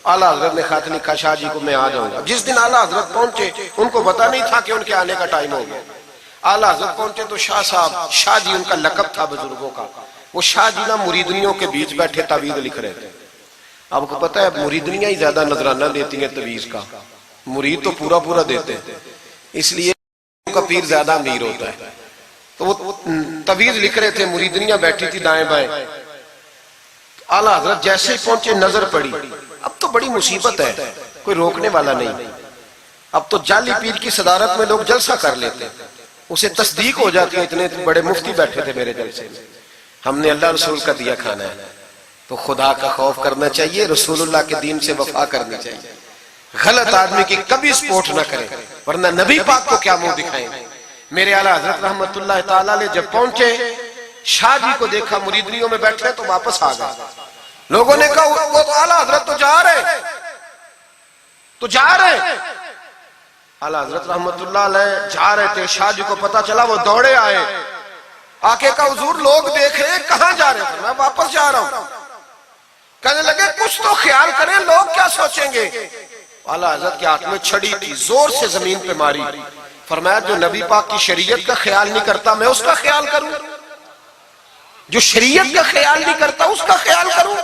Speaker 1: اعلیٰ حضرت نے خط لکھا شاہ جی کو میں آ جاؤں گا. جس دن اعلیٰ حضرت پہنچے ان کو پتا نہیں تھا کہ ان کے آنے کا ٹائم ہو گیا. اعلیٰ حضرت پہنچے تو شاہ صاحب، شاہ جی ان کا لقب تھا بزرگوں کا، وہ شاہ جی نا مریدنیوں کے بیچ بیٹھے تعویذ لکھ رہے تھے. آپ کو پتا ہے مریدنیاں ہی زیادہ نذرانہ دیتی ہیں تعویذ کا، مرید تو پورا پورا دیتے ہیں، اس لیے ان کا پیر زیادہ امیر ہوتا ہے. تو وہ تعویذ لکھ رہے تھے، مریدنیاں بیٹھی تھی دائیں بائیں. اعلیٰ حضرت جیسے ہی پہنچے نظر پڑی، اب تو بڑی مصیبت ہے، کوئی روکنے والا نہیں. اب تو جعلی پیر کی صدارت میں لوگ جلسہ کر لیتے، اسے تصدیق ہو جاتی ہے. اتنے بڑے مفتی بیٹھے تھے میرے جلسے میں، ہم نے اللہ رسول کا دیا کھانا ہے. تو خدا کا خوف کرنا چاہیے، رسول اللہ کے دین سے وفا کرنی چاہیے. غلط آدمی کی کبھی سپورٹ نہ کریں، ورنہ نبی پاک کو کیا منہ دکھائیں. میرے اعلیٰ حضرت رحمت اللہ تعالیٰ علیہ جب پہنچے، شاہ جی کو دیکھا مریدنیوں میں بیٹھے تو واپس آ گئے. لوگوں نے کہا وہ تو اعلیٰ حضرت تو جا رہے. اعلیٰ حضرت رحمت اللہ علیہ جا رہے تھے، شاہ جی کو پتا چلا، وہ دوڑے آئے، آ کے کہا حضور لوگ دیکھ رہے ہیں، کہاں جا رہے تھے؟ میں واپس جا رہا ہوں. کہنے لگے کچھ تو خیال کریں، لوگ کیا سوچیں گے. اعلیٰ حضرت کے ہاتھ میں چھڑی تھی، زور سے زمین پہ ماری. فرمایا جو نبی پاک کی شریعت کا خیال نہیں کرتا میں اس کا خیال کروں، جو شریعت کا خیال نہیں کرتا اس کا خیال کروں.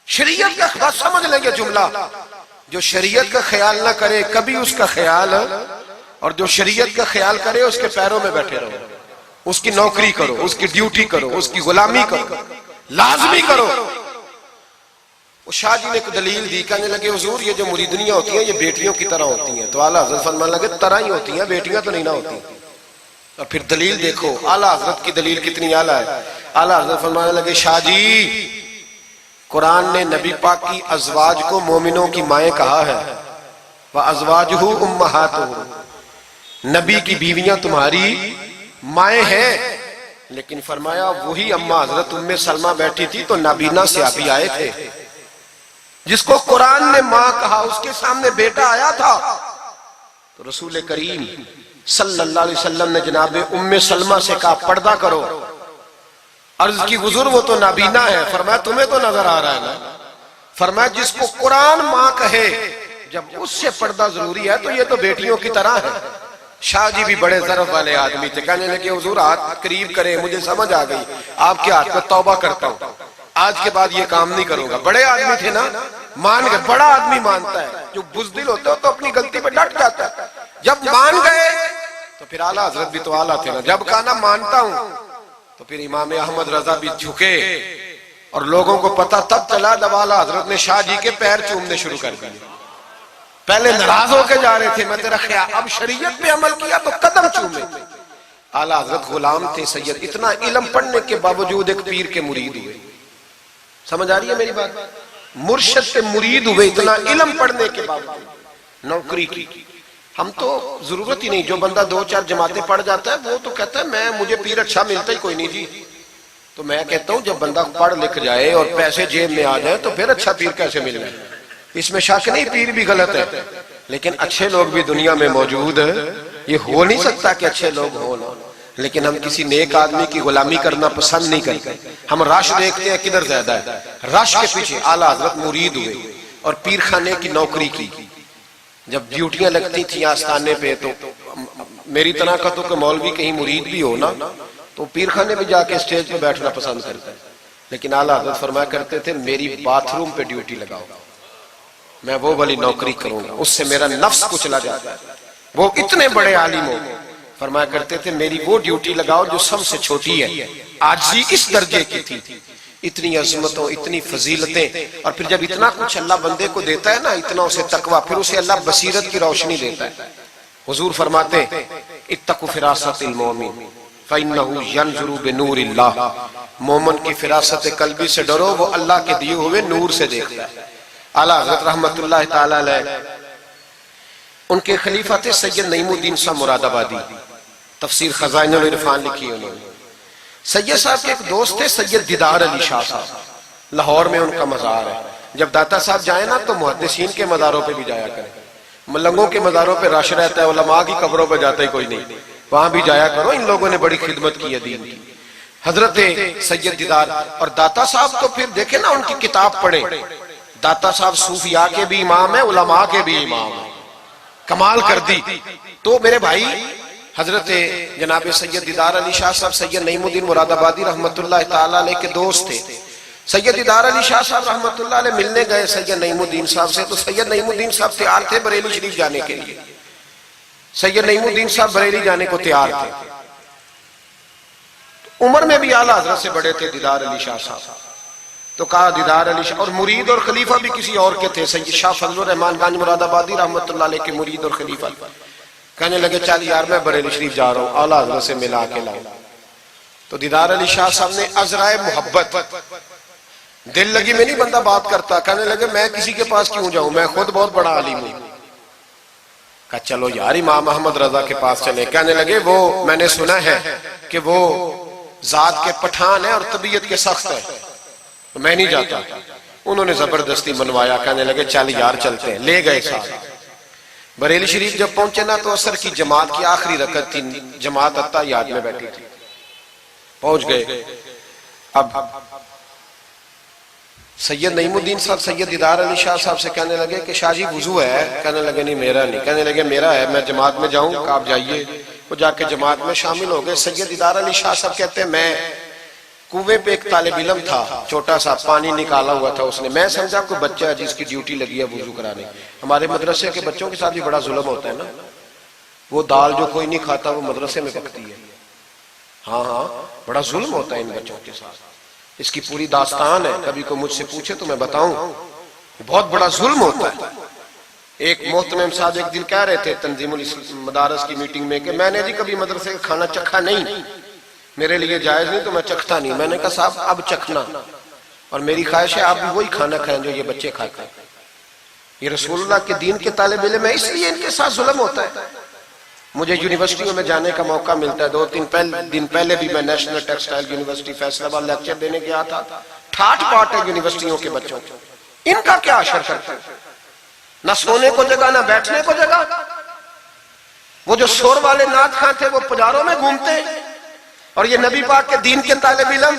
Speaker 1: شریعت کا بات سمجھ لیں گے جملہ، جو شریعت کا خیال نہ کرے کبھی اس کا خیال، اور جو شریعت کا خیال کرے اس کے پیروں میں بیٹھے رہو، اس کی نوکری کرو، اس کی ڈیوٹی کرو، اس کی غلامی کرو، لازمی کرو. وہ شاہ جی نے ایک دلیل دی، کہنے لگے حضور یہ جو مریدنیاں ہوتی ہیں یہ بیٹیوں کی طرح ہوتی ہیں. تو اعلیٰ حضرت فرمانے لگے طرح ہی ہوتی ہیں، بیٹیاں تو نہیں نہ ہوتی. اور پھر دلیل دیکھو اعلیٰ حضرت کی دلیل کتنی اعلیٰ ہے. اعلیٰ حضرت فرمانے لگے شاہ جی قرآن نے نبی پاک کی ازواج کو مومنوں کی مائیں کہا ہے، وَأَزْوَاجُهُ أُمَّهَاتُهُ، نبی کی بیویاں تمہاری مائیں ہیں. لیکن فرمایا وہی اماں حضرت ام سلمہ بیٹھی تھی تو نابینا صحابی آئے تھے، جس کو قرآن نے ماں کہا، اس کے سامنے بیٹا آیا تھا. تو رسول کریم صلی اللہ علیہ وسلم نے جناب ام سلمہ سے کہا پردہ کرو. عرض کی حضور وہ تو نابینا ہے. فرمایا تمہیں تو نظر آ رہا ہے نا. فرمایا جس کو قرآن ماں کہے جب اس سے پردہ ضروری ہے تو یہ تو بیٹیوں کی طرح ہے. شاہ جی بھی بڑے ظرف والے آدمی تھے، کہنے لگے حضور ہاتھ قریب کریں، مجھے سمجھ آ گئی، آپ کے ہاتھ میں توبہ کرتا ہوں، آج کے بعد یہ کام نہیں کروں گا. بڑے آدمی تھے نا، مان گئے. بڑا آدمی مانتا ہے، جو بزدل ہوتا ہے تو اپنی غلطی پہ ڈٹ جاتا ہے. جب مان گئے تو پھر اعلیٰ حضرت بھی تو اعلیٰ تھے نا، جب کہا نا مانتا ہوں تو پھر امام احمد رضا بھی جھکے. اور لوگوں کو پتا تب چلا جب اعلیٰ حضرت نے شاہ جی کے پیر چومنے شروع کر دیے. پہلے ناراض ہو کے جا رہے تھے، میں تیرا خیال، اب شریعت پہ عمل کیا تو قدم چومے. اعلیٰ حضرت غلام تھے سید، اتنا علم پڑھنے کے باوجود ایک پیر کے مرید ہوئے. سمجھ آ رہی ہے میری بات؟ مرشد کے مرید ہوئے اتنا علم پڑھنے کے باوجود. نوکری کی ہم تو ضرورت ہی نہیں، جو بندہ 2-4 جماعتیں پڑھ جاتا ہے وہ تو کہتا ہے مجھے پیر اچھا ملتا ہی کوئی نہیں جی. تو میں کہتا ہوں جب بندہ پڑھ لکھ جائے اور پیسے جیب میں آ جائے تو پھر اچھا پیر کیسے مل جائے؟ اس میں شک نہیں، پیر بھی غلط ہے، لیکن اچھے لوگ بھی دنیا میں موجود ہیں. یہ ہو نہیں سکتا کہ اچھے لوگ ہوں، لیکن ہم کسی نیک آدمی کی غلامی کرنا پسند نہیں کرتے. ہم رش دیکھتے ہیں کدھر زیادہ ہے. رش کے پیچھے اعلیٰ حضرت مرید ہوئے اور پیر خانے کی نوکری کی. جب ڈیوٹیاں لگتی تھیں آستانے پہ تو میری طرح کا تو کہ مولوی کہیں مرید بھی ہو نا تو پیر خانے پہ جا کے اسٹیج پہ بیٹھنا پسند کرتا ہے، لیکن اعلیٰ حضرت فرمایا کرتے تھے میری باتھ روم پہ ڈیوٹی لگاؤ، میں وہ والی نوکری کروں گا، اس سے میرا نفس کچلا جاتا ہے۔ وہ اتنے بڑے عالم ہو، فرمایا کرتے تھے میری وہ ڈیوٹی لگاؤ جو سب سے چھوٹی ہے، عاجزی اس درجے کی تھی، اتنی عظمتوں، اتنی فضیلتیں، اور پھر جب اتنا کچھ اللہ بندے کو دیتا ہے نا، اتنا اسے تقویٰ، پھر اسے اللہ بصیرت کی روشنی دیتا ہے۔ حضور فرماتے ہیں اتقوا فراست المومن فإنہ ینظر بنور اللہ، مومن کی فراست قلبی سے ڈرو، وہ اللہ کے دیے ہوئے نور سے دیکھتا ہے۔ اعلیٰ حضرت رحمت اللہ تعالی علیہ، ان کے خلیفہ تھے سید نعیم الدین صاحب مراد آبادی، تفسیر خزائن العرفان لکھی انہوں نے۔ سید صاحب کے ایک دوست تھے سید دیدار علی شاہ صاحب، لاہور میں ان کا مزار ہے، جب داتا صاحب جائیں نا تو محدثین کے مزاروں پہ بھی جایا کریں، ملنگوں کے مزاروں پہ رش رہتا ہے، علماء کی قبروں پہ جاتا ہی کوئی نہیں، وہاں بھی جایا کرو، ان لوگوں نے بڑی خدمت کی ہے دین کی۔ حضرت سید دیدار اور داتا صاحب تو پھر دیکھیں نا ان کی کتاب پڑھیں، داتا صاحب صوفیاء کے بھی امام ہیں، علماء کے بھی امام ہیں، کمال کر دی۔ تو میرے بھائی حضرت جناب سید دیدار علی شاہ صاحب سید نعیم الدین مراد آبادی رحمت اللہ تعالی علیہ کے دوست تھے۔ سید دیدار علی شاہ صاحب رحمت اللہ علیہ ملنے گئے سید نعیم الدین صاحب سے، تو سید نعیم الدین صاحب تیار تھے بریلی شریف جانے کے لیے، سید نعیم الدین صاحب بریلی جانے کو تیار تھے، عمر میں بھی اعلیٰ حضرت سے بڑے تھے دیدار علی شاہ صاحب، تو کہا دیدار علی شاہ، اور مرید اور خلیفہ بھی کسی اور کے تھے، سید شاہ فضل الرحمان گنج مراد آبادی رحمت اللہ علیہ کے مرید اور خلیفہ، کہنے لگے چل یار میں بریلی شریف جا رہا ہوں، اعلیٰ حضرت سے ملا کے لاؤں۔ تو دیدار علی شاہ صاحب نے عذرائے محبت، دل لگی میں نہیں بندہ بات کرتا، کہنے لگے میں کسی کے پاس کیوں جاؤں، میں خود بہت بڑا عالم ہوں۔ کہا چلو یار امام احمد رضا کے پاس چلے، کہنے لگے وہ میں نے سنا ہے کہ وہ ذات کے پٹھان ہے اور طبیعت کے سخت ہے، میں نہیں جاتا۔ انہوں نے زبردستی منوایا، کہنے لگے چل یار چلتے ہیں، لے گئے ساتھ۔ بریلی شریف جب پہنچے نا تو عصر کی جماعت کی آخری رکعت تھی، جماعت اتحیات میں بیٹھی تھی، پہنچ گئے۔ اب سید نعیم الدین صاحب سید دیدار علی شاہ صاحب سے کہنے لگے کہ شاہ جی وضو ہے، کہنے لگے نہیں میرا نہیں، کہنے لگے میرا ہے، میں جماعت میں جاؤں، کہ آپ جائیے۔ وہ جا کے جماعت میں شامل ہو گئے۔ سید دیدار علی شاہ صاحب کہتے ہیں میں کنویں پہ ایک طالب علم تھا، چھوٹا سا پانی نکالا ہوا تھا اس نے، میں سمجھا کوئی بچہ ہے جس کی ڈیوٹی لگی ہے وضو کرانے۔ ہمارے مدرسے کے بچوں کے ساتھ بھی بڑا ظلم ہوتا ہے نا، وہ دال جو کوئی نہیں کھاتا وہ مدرسے میں پکتی ہے، ہاں ہاں بڑا ظلم ہوتا ہے ان بچوں کے ساتھ، اس کی پوری داستان ہے، کبھی کو مجھ سے پوچھے تو میں بتاؤں، بہت بڑا ظلم ہوتا ہے۔ ایک محترم صاحب ایک دن کہہ رہے تھے تنظیم المدارس کی میٹنگ میں کہ میں نے جی کبھی مدرسے کا کھانا چکھا نہیں، میرے لیے جائز نہیں تو میں چکھتا نہیں۔ میں نے کہا صاحب اب چکھنا، اور میری خواہش ہے آپ بھی وہی کھانا کھائیں جو یہ بچے کھاتے ہیں، یہ رسول اللہ کے دین کے طالب علم ہے، اس لیے ان کے ساتھ ظلم ہوتا ہے۔ مجھے یونیورسٹیوں میں جانے کا موقع ملتا ہے، 2-3 دن پہلے بھی میں نیشنل ٹیکسٹائل یونیورسٹی فیصل آباد لیکچر دینے گیا تھا۔ ٹھاٹ پاٹ ہے یونیورسٹیوں کے بچوں، ان کا کیا اثر کرتا ہے، نہ سونے کو جگہ نہ بیٹھنے کو جگہ۔ وہ جو شور والے نعت خواں تھے وہ پجاروں میں گھومتے ہیں، اور یہ نبی پاک کے دین کے طالب علم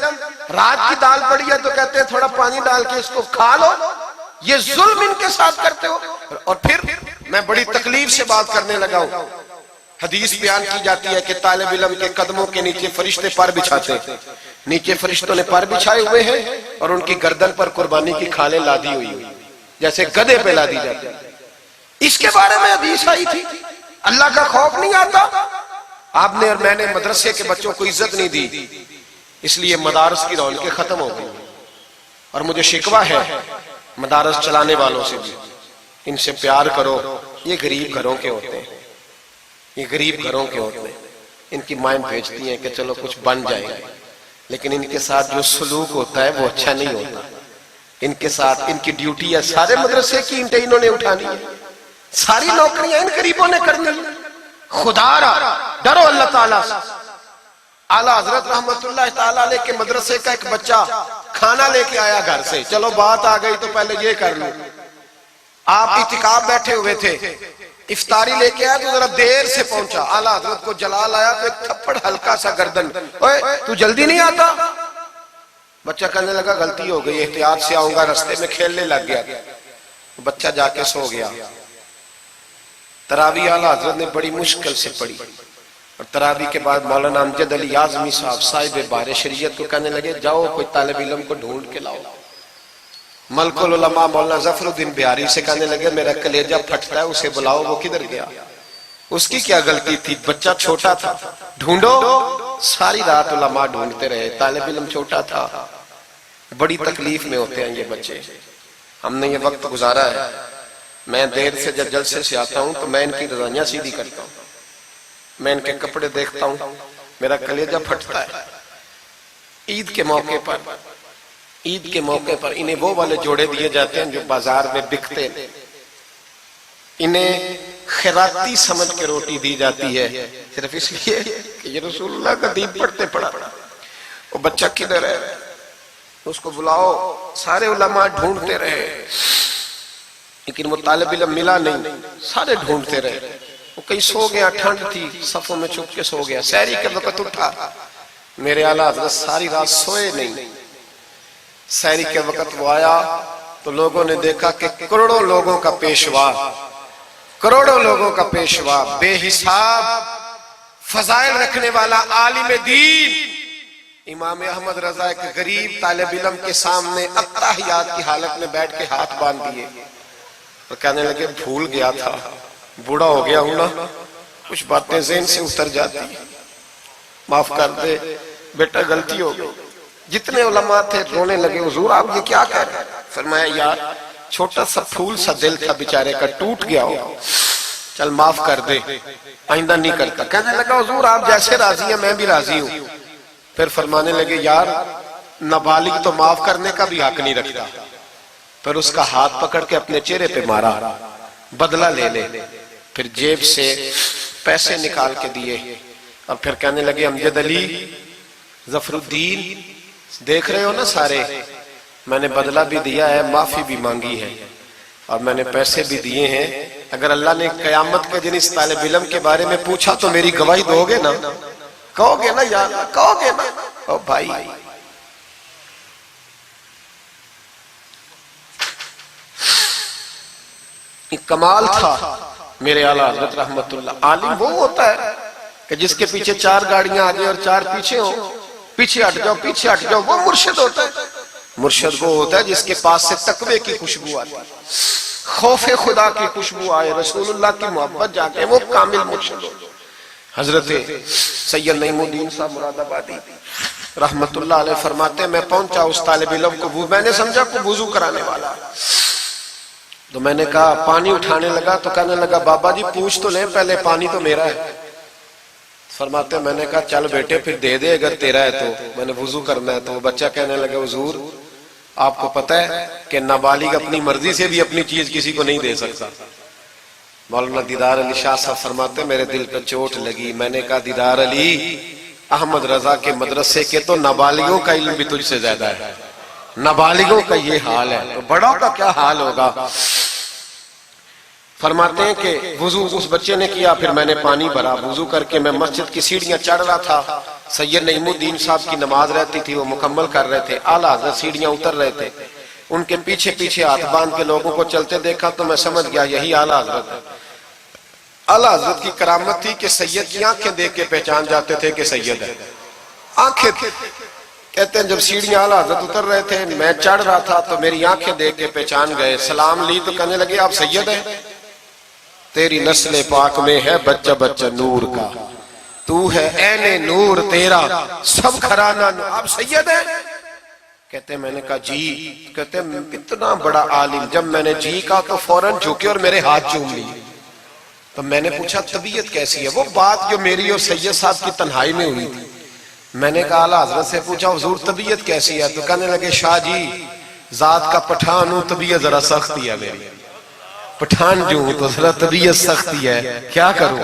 Speaker 1: رات کی دال پڑی ہے تو کہتے ہیں تھوڑا پانی ڈال کے اس کو کھا لو، یہ ظلم ان کے ساتھ کرتے ہو۔ اور پھر میں بڑی تکلیف سے بات کرنے لگا ہوں، حدیث بیان کی جاتی ہے کہ طالب علم کے قدموں کے نیچے فرشتے پر بچھاتے ہیں، نیچے فرشتوں نے پر بچھائے ہوئے ہیں اور ان کی گردن پر قربانی کی کھالیں لادی ہوئی ہوئی جیسے گدھے پہ لادی جاتی ہے۔ اس کے بارے میں حدیث آئی تھی، اللہ کا خوف نہیں آتا؟ آپ نے اور میں نے مدرسے کے بچوں کو عزت نہیں دی، اس لیے مدارس کی رونقیں ختم ہو گئی۔ اور مجھے شکوہ ہے مدارس چلانے والوں سے بھی، ان سے پیار کرو، یہ غریب گھروں کے ہوتے ہیں، یہ غریب گھروں کے ہوتے ہیں، ان کی مائیں بھیجتی ہیں کہ چلو کچھ بن جائے گا، لیکن ان کے ساتھ جو سلوک ہوتا ہے وہ اچھا نہیں ہوتا۔ ان کے ساتھ ان کی ڈیوٹی ہے، سارے مدرسے کی اینٹیں انہوں نے اٹھانی ہے، ساری نوکریاں ان غریبوں نے کرنی ہے۔ خدا را ڈرو اللہ تعالیٰ سے۔ اعلیٰ حضرت رحمت اللہ تعالیٰ علیہ کے مدرسے کا ایک بچہ کھانا لے کے آیا گھر سے، چلو بات آ گئی تو پہلے یہ کر لوں، آپ اعتکاف بیٹھے ہوئے تھے، افطاری لے کے آیا تو ذرا دیر سے پہنچا، اعلیٰ حضرت کو جلال آیا تو ایک تھپڑ ہلکا سا گردن، اوے تو جلدی نہیں آتا؟ بچہ کہنے لگا غلطی ہو گئی، احتیاط سے آؤں گا، رستے میں کھیلنے لگ گیا، بچہ جا کے سو گیا۔ تراویح اعلیٰ حضرت نے بڑی مشکل سے پڑھی، اور تراویح کے بعد مولانا امجد علی اعظمی صاحب صاحب بار شریعت کو کہنے لگے جاؤ کوئی طالب علم کو ڈھونڈ کے لاؤ۔ ملک العلماء مولانا ظفر الدین بہاری سے کہنے لگے میرا کلیجہ پھٹتا ہے، اسے بلاؤ، وہ کدھر گیا؟ اس کی کیا غلطی تھی؟ بچہ چھوٹا تھا، ڈھونڈو۔ ساری رات علماء ڈھونڈتے رہے، طالب علم چھوٹا تھا۔ بڑی تکلیف میں ہوتے ہیں یہ بچے۔ ہم نے یہ وقت گزارا ہے، میں دیر سے جب جلسے سے آتا ہوں تو میں ان کی رضائیاں سیدھی کرتا ہوں، میں ان کے کپڑے دیکھتا ہوں، میرا کلیجہ پھٹتا ہے۔ عید کے موقع پر انہیں وہ والے جوڑے دیے جاتے ہیں جو بازار میں بکتے ہیں، انہیں خیراتی سمجھ کے روٹی دی جاتی ہے، صرف اس لیے کہ یہ رسول اللہ کا دین پڑھتے پڑھا۔ وہ بچہ کدھر ہے؟ اس کو بلاؤ۔ سارے علماء ڈھونڈتے رہے لیکن وہ طالب علم ملا نہیں، سارے ڈھونڈتے رہے۔ وہ کہیں سو گیا، ٹھنڈ تھی، صفوں میں چھپ کے سو گیا۔ سحری کے وقت اٹھا، میرے اعلیٰ حضرت ساری رات سوئے نہیں۔ سحری کے وقت وہ آیا تو لوگوں نے دیکھا کہ کروڑوں لوگوں کا پیشوا، بے حساب فضائل رکھنے والا عالم دین امام احمد رضا ایک غریب طالب علم کے سامنے اتحیات کی حالت میں بیٹھ کے ہاتھ باندھ دیے اور کہنے لگے بھول گیا تھا، بوڑھا ہو گیا ہوں نا، کچھ باتیں ذہن سے اتر جاتی ہیں، معاف کر دے بیٹا، غلطی ہو گئی۔ جتنے علماء تھے رونے لگے، حضور آپ یہ کیا کہہ رہے ہیں؟ فرمایا یار چھوٹا سا پھول سا دل تھا بیچارے کا، ٹوٹ گیا ہو، چل معاف کر دے، آئندہ نہیں کرتا۔ کہنے لگا حضور آپ جیسے راضی ہیں میں بھی راضی ہوں۔ پھر فرمانے لگے یار نابالغ تو معاف کرنے کا بھی حق نہیں رکھتا۔ پھر اس کا ہاتھ پکڑ کے اپنے چہرے پہ مارا، بدلہ لے لے۔ پھر جیب سے پیسے نکال کے دیے اور پھر کہنے لگے امجد علی، ظفر الدین، دیکھ رہے ہو نا سارے، میں نے بدلہ بھی دیا ہے، معافی بھی مانگی ہے، اور میں نے پیسے بھی دیے ہیں۔ اگر اللہ نے قیامت کے دن اس طالب علم کے بارے میں پوچھا تو میری گواہی دو گے نا؟ کہو گے نا یار، کہو گے نا؟ او بھائی، کمال تھا میرے اعلیٰ حضرت رحمت اللہ۔ عالم وہ ہوتا ہے کہ جس کے پیچھے 4 گاڑیاں آگے اور 4 پیچھے ہوں، پیچھے ہٹ جاؤ پیچھے ہٹ جاؤ، وہ مرشد ہوتا ہے۔ مرشد وہ ہوتا ہے جس کے پاس سے تقوی کی خوشبو آتی ہے، خوف خدا کی خوشبو آئے، رسول اللہ کی محبت جا کے، وہ کامل مرشد ہوتا ہے۔ حضرت سید نعیم الدین صاحب مراد آبادی رحمت اللہ علیہ فرماتے ہیں میں پہنچا اس طالب علم کو، میں نے سمجھا کو وضو کرانے والا، تو میں نے کہا پانی اٹھانے لگا تو کہنے لگا بابا جی پوچھ تو لیں پہلے، پانی تو میرا ہے۔ فرماتے ہیں میں نے کہا چل بیٹے پھر دے دے اگر تیرا ہے تو، میں نے وضو کرنا ہے۔ تو وہ بچہ کہنے لگا حضور آپ کو پتہ ہے کہ نابالغ اپنی مرضی سے بھی اپنی چیز کسی کو نہیں دے سکتا۔ مولانا دیدار علی شاہ صاحب فرماتے ہیں میرے دل پر چوٹ لگی، میں نے کہا دیدار علی، احمد رضا کے مدرسے کے تو نابالغوں کا علم بھی تجھ سے زیادہ ہے، نابالغوں کا یہ حال ہے تو بڑوں کا کیا حال ہوگا۔ فرماتے ہیں کہ وضو اس بچے نے کیا، پھر میں نے پانی بھرا، وضو کر کے میں مسجد کی سیڑھیاں چڑھ رہا تھا، سید نعیم الدین صاحب کی نماز رہتی تھی، وہ مکمل کر رہے تھے، اعلیٰ حضرت سیڑھیاں اتر رہے تھے، ان کے پیچھے پیچھے ہاتھ باندھ کے لوگوں کو چلتے دیکھا تو میں سمجھ گیا یہی اعلیٰ حضرت ہے۔ اعلیٰ حضرت کی کرامت تھی کہ سید کی آنکھیں دیکھ کے پہچان جاتے تھے کہ سید ہے، آنکھیں کہتے ہیں جب سیڑھیاں اعلیٰ حضرت اتر رہے تھے میں چڑھ رہا تھا تو میری آنکھیں دیکھ کے پہچان گئے، سلام لی تو کہنے لگے آپ سید ہیں، تیری نسل پاک میں ہے بچہ بچہ نور کا، تو ہے عین نور تیرا سب گھرانہ نور، آپ سید ہیں؟ کہتے ہیں میں نے کہا جی، کہتے ہیں اتنا بڑا عالم، جب میں نے جی کہا تو فوراً جھکے اور میرے ہاتھ چوم لیے۔ تو میں نے پوچھا طبیعت کیسی ہے؟ وہ بات جو میری اور سید صاحب کی تنہائی میں ہوئی تھی، میں نے کہا اعلیٰ حضرت سے پوچھا حضور طبیعت کیسی ہے؟ تو کہنے لگے شاہ جی ذات کا پٹھان ہوں، طبیعت ذرا سختی ہے میری، پٹھان جو ہوں تو ذرا طبیعت سختی ہے، کیا کروں؟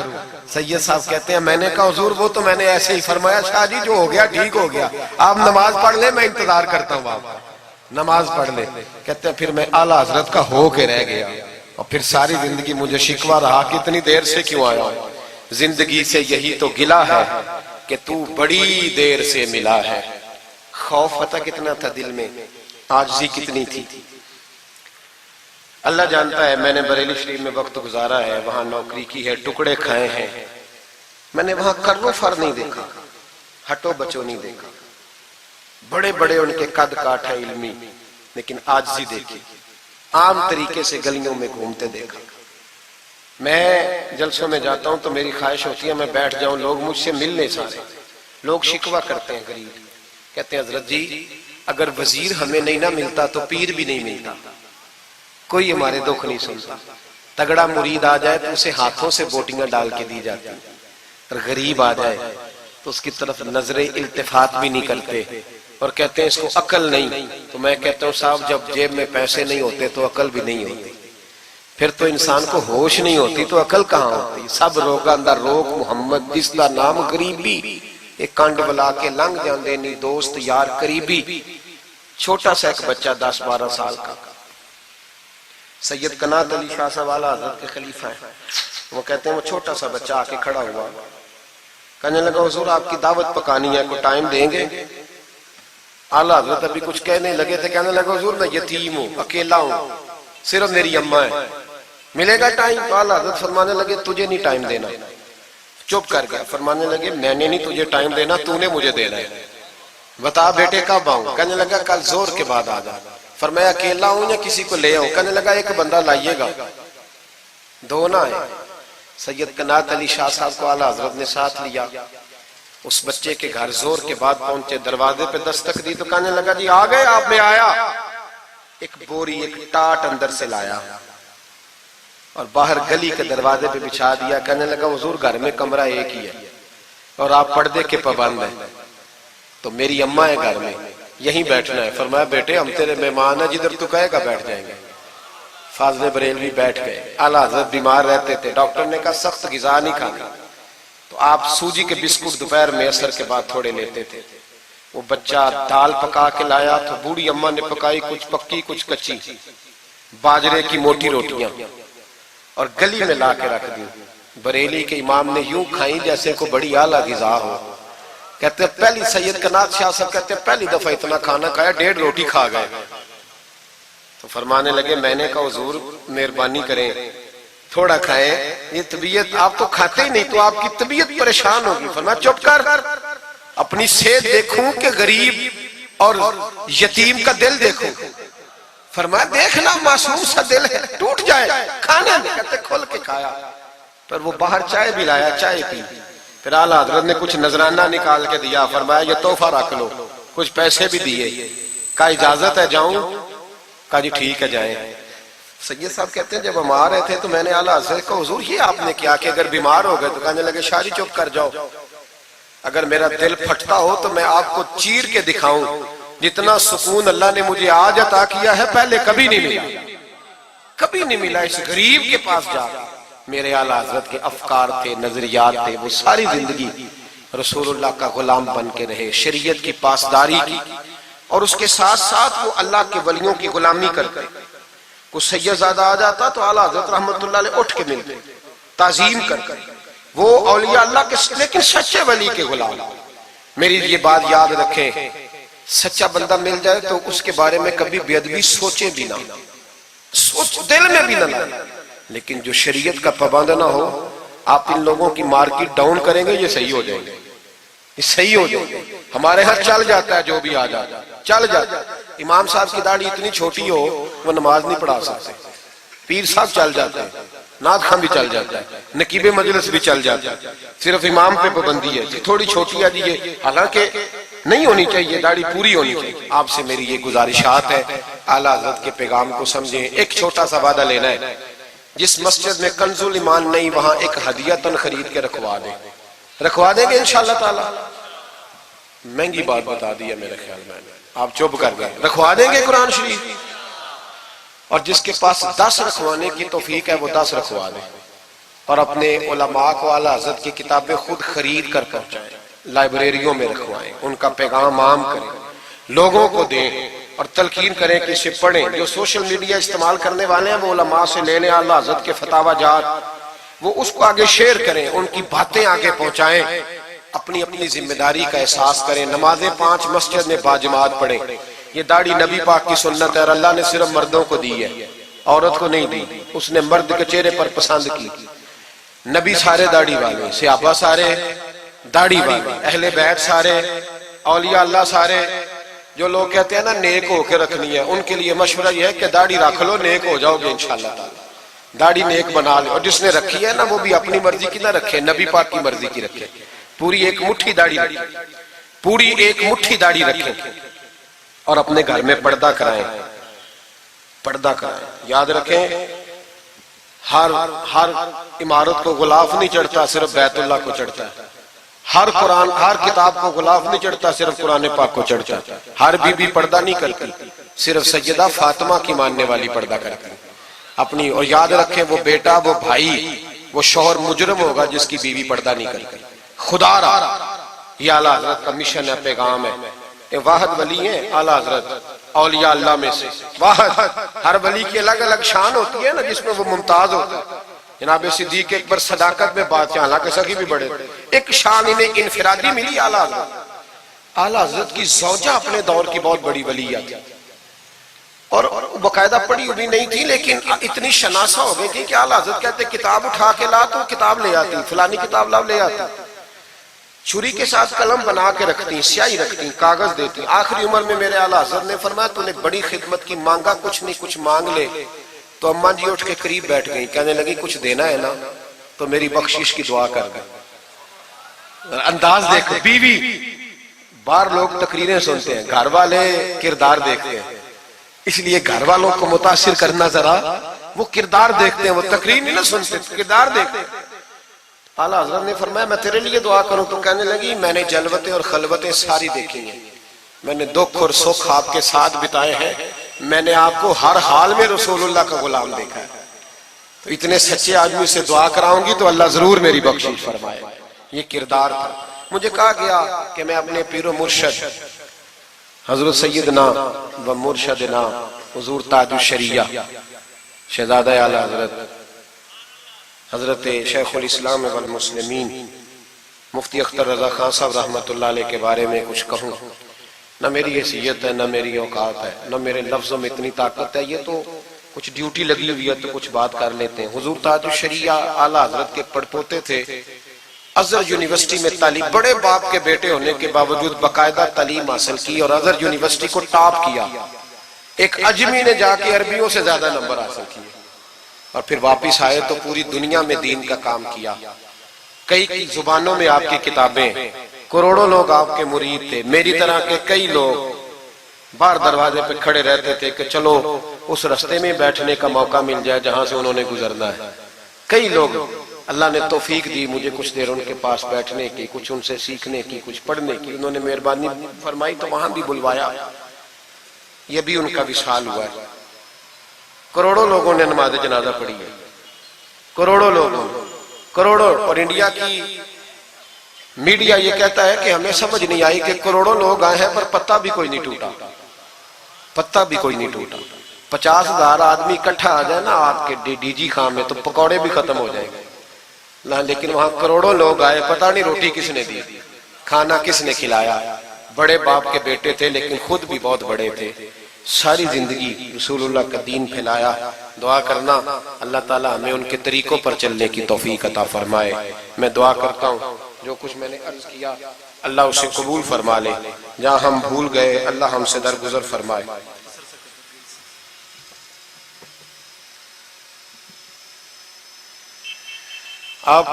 Speaker 1: سید صاحب کہتے ہیں میں نے کہا حضور وہ تو میں نے ایسے ہی فرمایا، شاہ جی جو ہو گیا ٹھیک ہو گیا، آپ نماز پڑھ لیں میں انتظار کرتا ہوں، آپ نماز پڑھ لیں۔ کہتے ہیں پھر میں اعلیٰ حضرت کا ہو کے رہ گیا، اور پھر ساری زندگی مجھے شکوہ رہا کہ اتنی دیر سے کیوں آیا ہوں، زندگی سے یہی تو گلہ ہے کہ تو بڑی دیر سے ملا ہے۔ خوف پتہ کتنا تھا دل میں، عاجزی کتنی تھی۔ اللہ جانتا ہے میں نے بریلی شریف میں وقت گزارا ہے، وہاں نوکری کی ہے، ٹکڑے کھائے ہیں، میں نے وہاں کرو فر نہیں دیکھا، ہٹو بچو نہیں دیکھا، بڑے بڑے ان کے قد کاٹ ہے علمی، لیکن عاجزی دیکھی، عام طریقے سے گلیوں میں گھومتے دیکھا۔ میں جلسوں میں جاتا ہوں تو میری خواہش ہوتی ہے میں بیٹھ جاؤں، لوگ مجھ سے ملنے سارے، لوگ شکوہ کرتے ہیں غریب، کہتے ہیں حضرت جی اگر وزیر ہمیں نہیں نہ ملتا تو پیر بھی نہیں ملتا، کوئی ہمارے دکھ نہیں سنتا، تگڑا مرید آ جائے تو اسے ہاتھوں سے بوٹیاں ڈال کے دی جاتی، اور غریب آ جائے تو اس کی طرف نظر التفات بھی نہیں کرتے، اور کہتے ہیں اس کو عقل نہیں۔ تو میں کہتا ہوں صاحب جب جیب میں پیسے نہیں ہوتے تو عقل بھی نہیں ہوتی، پھر تو انسان کو ہوش نہیں ہوتی تو عقل کہاں ہوتی؟ سب روگاں دا روگ محمد جس دا نام غریبی، ایک کانڈ بلا کے لنگ جاندے نہیں دوست یار قریبی۔ چھوٹا سا ایک بچہ 10-12 سال کا، سید قنات علی شاہ صاحب اعلیٰ حضرت کے خلیفہ ہیں، وہ کہتے ہیں وہ چھوٹا سا بچہ آ کے کھڑا ہوا، کہنے لگا حضور آپ کی دعوت پکانی ہے، کوئی ٹائم دیں گے؟ اعلیٰ حضرت ابھی کچھ کہنے لگے تھے، کہنے لگا حضور میں یتیم ہوں، اکیلا ہوں، صرف میری اماں ہے، ملے گا ٹائم؟ تو اعلیٰ حضرت فرمانے لگے تجھے نہیں ٹائم دینا، چپ کر گیا، فرمانے لگے میں نے نہیں تجھے ٹائم دینا، تو نے مجھے دینا ہے، بتا بیٹے کب آؤں؟ کہنے لگا کل زور کے بعد آ جا۔ فرمایا اکیلا ہوں یا کسی کو لے آؤں؟ کہنے لگا ایک بندہ لائیے گا، دو نہ آئے۔ سید قنات علی شاہ صاحب کو اعلیٰ حضرت نے ساتھ لیا، اس بچے کے گھر زور کے بعد پہنچے، دروازے پہ دستک دی تو کہنے لگا جی آ گئے آپ؟ میں آیا، ایک بوری ایک ٹاٹ اندر سے لایا اور باہر گلی کے دروازے پہ بچھا دیا، کہنے لگا حضور گھر میں کمرہ ایک ہی ہے اور آپ پردے کے پابند ہیں، تو میری اماں ہے گھر میں، یہیں بیٹھنا ہے۔ فرمایا بیٹے ہم تیرے مہمان ہیں، جدھر تو کہے گا بیٹھ جائیں گے۔ فاضل بریلوی بیٹھ گئے، اعلیٰ حضرت بیمار رہتے تھے، ڈاکٹر نے کہا سخت غذا نہیں کھانا، تو آپ سوجی کے بسکٹ دوپہر میں عصر کے بعد تھوڑے لیتے تھے۔ وہ بچہ دال پکا کے لایا تو بوڑھی اماں نے پکائی، کچھ پکی کچھ کچی، باجرے کی موٹی روٹیاں، اور گلی میں لا کے رکھ دی۔ بریلی کے امام نے یوں کھائیں جیسے کو بڑی اعلیٰ غذا ہو۔ کہتے ہیں پہلی سید قنات شاہ صاحب کہتے ہیں پہلی دفعہ اتنا کھانا کھایا، 1.5 روٹی کھا گئے۔ تو فرمانے لگے میں نے کہا حضور مہربانی کریں تھوڑا کھائیں، یہ طبیعت آپ تو کھاتے ہی نہیں تو آپ کی طبیعت پریشان ہوگی۔ فرمایا چپ کر، اپنی صحت دیکھوں کہ غریب اور یتیم کا دل دیکھوں؟ فرمایا دیکھنا معصوم سا دل ہے، ٹوٹ جائے کھانے میں۔ کہتے کھول کے کھایا، پھر وہ باہر چائے بھی لایا، چائے پی، پھر اعلیٰ حضرت نے کچھ نذرانہ نکال کے دیا، فرمایا یہ تحفہ رکھ لو، کچھ پیسے بھی دیے، کہا اجازت ہے جاؤں؟ کہا جی ٹھیک ہے جائیں۔ سید صاحب کہتے ہیں جب ہم آ رہے تھے تو میں نے اعلیٰ حضرت کو حضور یہ آپ نے کیا کہ اگر بیمار ہو گئے؟ تو کہنے لگے شاہ جی چپ کر جاؤ، اگر میرا دل پھٹتا ہو تو میں آپ کو چیر کے دکھاؤں، جتنا سکون اللہ نے مجھے آج عطا کیا ہے پہلے کبھی نہیں ملا، کبھی نہیں ملا۔ اس غریب کے پاس جا، میرے اعلیٰ حضرت کے افکار تھے، نظریات تھے، وہ ساری زندگی رسول اللہ کا غلام بن کے رہے، شریعت کی پاسداری کی، اور اس کے ساتھ ساتھ وہ اللہ کے ولیوں کی غلامی کرتے۔ کوئی سید زادہ آ جاتا تو اعلیٰ حضرت رحمت اللہ علیہ اٹھ کے ملتے، تعظیم کرتے، وہ اولیاء اللہ کے لیکن سچے ولی کے غلام۔ میری یہ بات یاد رکھیں، سچا بندہ مل جائے تو اس کے بارے میں کبھی بے ادبی سوچیں بھی نہ، سوچ دل میں بھی نہ لائیں، لیکن جو شریعت کا پابند نہ ہو، آپ ان لوگوں کی مارکیٹ ڈاؤن کریں گے یہ صحیح ہو جائیں گے، یہ صحیح ہو جائیں گے۔ ہمارے ہاں چل جاتا ہے جو بھی آ جاتا ہے، چل جاتا ہے۔ امام صاحب کی داڑھی اتنی چھوٹی ہو وہ نماز نہیں پڑھا سکتے، پیر صاحب چل جاتے ہیں، نعت خواں بھی چل جاتا ہے، نقیب مجلس بھی چل جاتا ہے، صرف امام پہ پابندی ہے جی تھوڑی چھوٹی ہے جی یہ، حالانکہ نہیں ہونی چاہیے، داڑھی پوری ہونی چاہیے۔ آپ سے میری یہ گزارشات ہے، اعلیٰ حضرت کے پیغام کو سمجھیں۔ ایک چھوٹا سا وعدہ لینا ہے، جس مسجد میں کنز الایمان نہیں وہاں ایک ہدیہ خرید کے رکھوا دیں گے انشاءاللہ تعالی۔ مہنگی بات بتا دی ہے میرے خیال میں، آپ چپ کر گئے، رکھوا دیں گے قرآن شریف، اور جس کے پاس 10 رکھوانے کی توفیق ہے وہ 10 رکھوا دیں، اور اپنے علماء کو اعلیٰ حضرت کی کتابیں خود خرید کر پہنچائیں، لائبریریوں میں رکھوائیں، ان کا پیغام عام کریں، لوگوں کو دیں اور تلقین کریں کہ اسے پڑھیں۔ جو سوشل میڈیا استعمال کرنے والے ہیں وہ علماء سے لے لیں اعلیٰ حضرت کے فتاوی جات، وہ اس کو آگے شیئر کریں، ان کی باتیں آگے پہنچائیں، اپنی اپنی ذمہ داری کا احساس کریں۔ نمازیں 5 مسجد میں باجماعت پڑھیں، یہ داڑھی نبی پاک کی سنت ہے اور اللہ نے صرف مردوں کو دی ہے، عورت کو نہیں دی، اس نے مرد کے چہرے پر پسند کی۔ نبی سارے داڑھی والے، صحابہ سارے داڑھی والے، اہل بیت سارے، اولیاء اللہ سارے۔ جو لوگ کہتے ہیں نا نیک ہو کے رکھنی ہے، ان کے لیے مشورہ یہ ہے کہ داڑھی رکھ لو، نیک ہو جاؤ گے انشاءاللہ تعالی۔ داڑھی نیک بنا لے، اور جس نے رکھی ہے نا وہ بھی اپنی مرضی کی نہ رکھے، نبی پاک کی مرضی کی رکھے۔ پوری ایک مٹھی داڑھی رکھے، پوری ایک مٹھی داڑھی رکھے، اور اپنے گھر میں پردہ کرائیں، پردہ کرائیں۔ یاد رکھیں ہر عمارت کو غلاف نہیں چڑھتا، صرف بیت اللہ کو چڑھتا ہے۔ ہر قرآن، ہر کتاب کو غلاف نہیں چڑھتا، صرف قرآن پاک کو چڑھتا ہے۔ ہر بی بی پردہ نہیں کرتی، صرف سیدہ فاطمہ کی ماننے والی پردہ کرتی اپنی۔ اور یاد رکھیں وہ بیٹا، وہ بھائی، وہ شوہر مجرم ہوگا جس کی بیوی پردہ نہیں کرتی۔ خدا را یہ اعلیٰ حضرت کا مشن ہے، پیغام ہے۔ یہ واحد ولی ہیں اعلیٰ حضرت اولیاء اللہ میں سے، واحد۔ ہر ولی کی الگ الگ شان ہوتی ہے نا، جس میں وہ ممتاز ہوتا ہے۔ جناب صدیق اکبر صداقت میں بات ہے، حالانکہ سخی بھی بڑے، ایک شان انہیں انفرادی ملی اعلیٰ حضرت۔ اعلیٰ حضرت کی زوجہ اپنے دور کی بہت بڑی ولیہ تھی، اور باقاعدہ پڑھی ہوئی نہیں تھی، لیکن اتنی شناسہ ہو گئی تھی کہ اعلیٰ حضرت کہتے کتاب اٹھا کے لا تو کتاب لے آتی، فلانی کتاب لاؤ لے آتی۔ چھری کے ساتھ قلم بنا کے رکھتی، سیاہی رکھتی، کاغذ دیتی۔ آخری عمر میں میرے اعلیٰ حضرت نے فرمایا تو نے بڑی خدمت کی، مانگا کچھ نہیں، کچھ مانگ لے۔ تو اماں جی اٹھ کے قریب بیٹھ گئی، کہنے لگی کچھ دینا ہے نا تو میری بخشش کی دعا کر دیں۔ انداز دیکھو، بیوی، باہر لوگ تقریریں سنتے ہیں، گھر والے کردار دیکھتے ہیں، اس لیے گھر والوں کو متاثر کرنا ذرا، وہ کردار دیکھتے ہیں، وہ تقریر نہیں نہ سنتے، کردار دیکھتے ہیں۔ اعلیٰ حضرت نے فرمایا میں تیرے لیے دعا کروں؟ تو کہنے لگی میں نے جلوتیں اور خلوتیں ساری دیکھی ہیں، میں نے دکھ اور سکھ آپ کے ساتھ بتائے ہیں، میں نے آپ کو ہر حال میں رسول اللہ کا غلام دیکھا ہے، تو اتنے سچے آدمی سے دعا کراؤں گی تو اللہ ضرور میری بخشش فرمائے۔ یہ کردار تھا۔ مجھے کہا گیا کہ میں اپنے پیر و مرشد حضرت سیدنا و مرشدنا حضور تاج الشریعہ شہزادہ اعلیٰ حضرت حضرت شیخ الاسلام والمسلمین مفتی اختر رضا خان صاحب رحمۃ اللہ علیہ کے بارے میں کچھ کہوں۔ نہ میری حیثیت ہے، نہ میری اوقات ہے، نہ میرے لفظوں میں اتنی طاقت ہے، یہ تو کچھ ڈیوٹی لگی ہوئی ہے تو کچھ بات کر لیتے ہیں۔ حضور تاج الشریعہ اعلیٰ حضرت کے پڑپوتے تھے، ازہر یونیورسٹی میں تعلیم، بڑے باپ کے بیٹے ہونے کے باوجود باقاعدہ تعلیم حاصل کی اور ازہر یونیورسٹی کو ٹاپ کیا۔ ایک اجمی نے جا کے عربیوں سے زیادہ نمبر حاصل کیے، اور پھر واپس آئے تو پوری دنیا میں دین کا کام کیا۔ کئی زبانوں میں آپ کی کتابیں، کروڑوں لوگ آپ کے مرید تھے۔ میری طرح کے کئی لوگ باہر دروازے پہ کھڑے رہتے تھے کہ چلو اس رستے میں بیٹھنے کا موقع مل جائے جہاں سے انہوں نے گزرنا ہے۔ کئی لوگ اللہ نے توفیق دی مجھے کچھ دیر ان کے پاس بیٹھنے کی، کچھ ان سے سیکھنے کی، کچھ پڑھنے کی، انہوں نے مہربانی فرمائی تو وہاں بھی بلوایا۔ یہ بھی ان کا وصال ہوا ہے۔ کروڑوں لوگوں نے نماز جنازہ پڑھی ہے، کروڑوں لوگوں، کروڑوں۔ اور انڈیا کی میڈیا یہ کہتا ہے کہ ہمیں سمجھ نہیں آئی کہ کروڑوں لوگ آئے ہیں پر پتہ بھی کوئی نہیں ٹوٹا، پتہ بھی کوئی نہیں ٹوٹا۔ 50,000 آدمی اکٹھا آ جائے نا آپ کے ڈی جی خان میں تو پکوڑے بھی ختم ہو جائیں گے، لیکن وہاں کروڑوں لوگ آئے، پتہ نہیں روٹی کس نے دی، کھانا کس نے کھلایا۔ بڑے باپ کے بیٹے تھے لیکن خود بھی بہت بڑے تھے، ساری زندگی رسول اللہ کا دین پھیلایا۔ دعا کرنا اللہ تعالیٰ ہمیں ان کے طریقوں پر چلنے کی توفیق عطا فرمائے۔ میں دعا کرتا ہوں جو کچھ میں نے عرض کیا اللہ اسے قبول فرما لے، جہاں ہم بھول گئے اللہ ہم سے درگزر فرمائے۔ آپ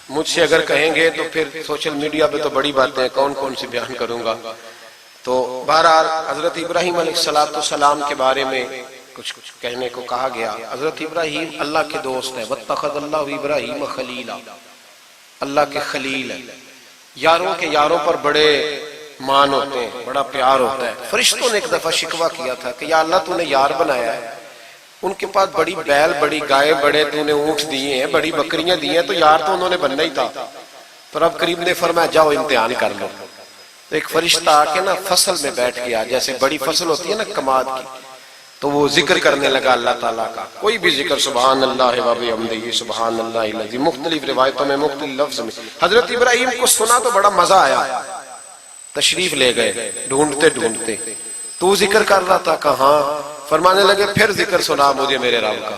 Speaker 1: مجھ سے اگر کہیں گے تو پھر سوشل میڈیا پہ تو بڑی باتیں کون کون سی بیان کروں گا، تو بہرحال حضرت ابراہیم علیہ السلام کے بارے میں کچھ کہنے کو کہا گیا۔ حضرت ابراہیم اللہ کے دوست ہیں، وَاتَّخَذَ اللَّهُ إِبْرَاهِيمَ خَلِيلًا، اللہ کے خلیل ہیں۔ یاروں کے یاروں پر بڑے مان ہوتے ہیں، بڑا پیار ہوتا ہے۔ فرشتوں نے ایک دفعہ شکوہ کیا تھا کہ یا اللہ تو نے یار بنایا ہے، ان کے پاس بڑی بیل، بڑی گائے، بڑے تو نے اونٹ دیے ہیں، بڑی بکریاں دی ہیں، تو یار تو انہوں نے بننا ہی تھا۔ تو رب کریم نے فرمایا جاؤ امتحان کر لو۔ تو ایک فرشتہ آ کے نا فصل میں بیٹھ گیا، جیسے بڑی فصل ہوتی ہے نا کماد کی، تو وہ ذکر کرنے لگا اللہ تعالیٰ کا، کوئی بھی ذکر، سبحان اللہ و بحمدہ سبحان اللہ العظیم، مختلف روایتوں میں مختلف لفظ میں۔ حضرت ابراہیم کو سنا تو بڑا مزہ آیا، تشریف لے گئے ڈھونڈتے ڈھونڈتے۔ تو ذکر کر رہا تھا کہاں، فرمانے لگے پھر ذکر سنا مجھے میرے رب کا.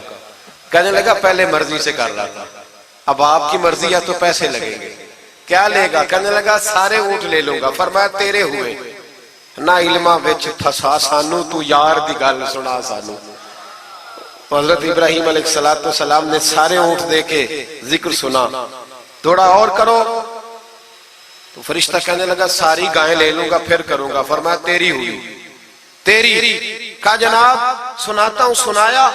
Speaker 1: کہنے لگا پہلے مرضی سے کر رہا تھا، اب آپ کی مرضی ہے تو پیسے لگیں گے. کیا لے گا؟ کہنے لگا سارے اونٹ لے لوں گا. فرمایا تیرے ہوئے نہ علمہ وچ تھسا سانو، تو یار دی گل سنا سانو. حضرت ابراہیم علیہ السلام نے سارے اونٹ دے کے ذکر سنا. تھوڑا اور کرو. تو فرشتہ کہنے لگا ساری گائیں لے لوں گا پھر کروں گا. فرمایا تیری ہوئی، تیری. کہا جناب سناتا ہوں. سنایا.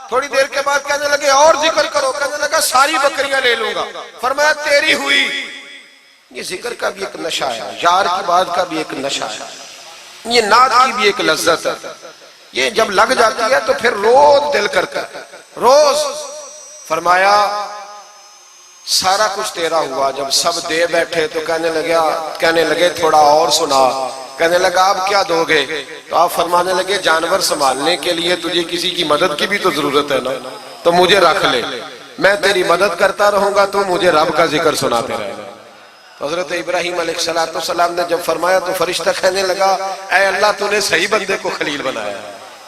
Speaker 1: تھوڑی دیر کے بعد کہنے لگے اور ذکر کرو. کہنے لگا ساری بکریاں لے لوں گا. فرمایا تیری ہوئی. یہ ذکر کا بھی ایک نشہ ہے، یار کی بات کا بھی ایک نشہ ہے، یہ نعت کی بھی ایک لذت ہے. یہ جب لگ جاتی ہے تو پھر روز دل کرتا ہے، روز. فرمایا سارا کچھ تیرا ہوا. جب سب دے بیٹھے تو کہنے لگے تھوڑا اور سنا. کہنے لگا آپ کیا دو گے؟ تو آپ فرمانے لگے جانور سنبھالنے کے لیے تجھے کسی کی مدد کی بھی تو ضرورت ہے نا، تو مجھے رکھ لے، میں تیری مدد کرتا رہوں گا تو مجھے رب کا ذکر سناتے رہے گا. حضرت ابراہیم علیہ السلام نے جب فرمایا تو فرشتہ کہنے لگا اے اللہ تو نے صحیح بندے کو خلیل بنایا،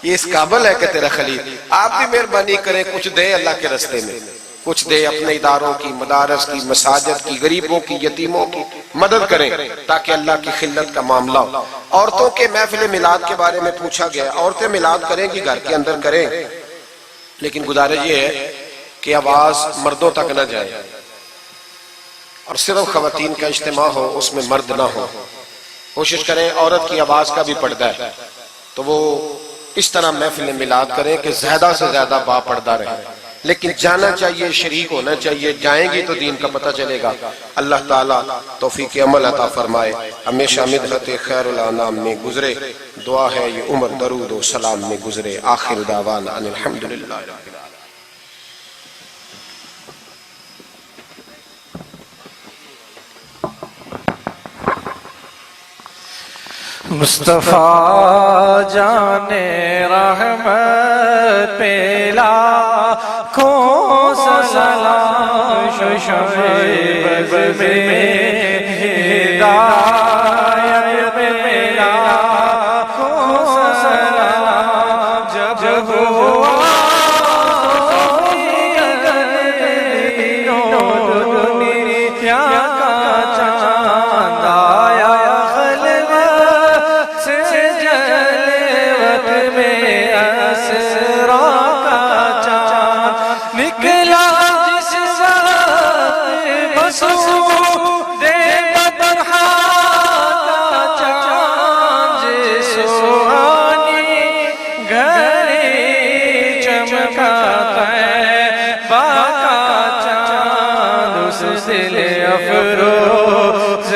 Speaker 1: یہ اس قابل ہے کہ تیرا خلیل. آپ بھی مہربانی کریں کچھ دے اللہ کے رستے میں، کچھ دے اپنے اداروں کی، مدارس کی، مساجد کی، غریبوں کی، یتیموں کی مدد کریں تاکہ اللہ کی خلت کا معاملہ ہو. عورتوں کے محفل میلاد کے بارے میں پوچھا گیا. عورتیں میلاد کریں گی گھر کے اندر کریں، لیکن گزارش یہ ہے کہ آواز مردوں تک نہ جائے اور صرف خواتین کا اجتماع ہو، اس میں مرد نہ ہو. کوشش کریں عورت کی آواز کا بھی پردہ ہے تو وہ اس طرح محفل میلاد کریں کہ زیادہ سے زیادہ با پردہ رہے. لیکن جانا چاہیے، شریک ہونا چاہیے. جائیں گی تو دین کا پتہ چلے گا. اللہ تعالیٰ توفیق عمل عطا فرمائے. ہمیشہ مدحت خیر الانام میں گزرے. دعا ہے یہ عمر درود و سلام میں گزرے. آخر دعوانا ان الحمدللہ.
Speaker 2: مصطفیٰ جان رحمت پہ لاکھوں سلام، شعیب میں ہدایت پہ لاکھوں سلام. جب ہوا دنیا کا چاند آیا دل افروز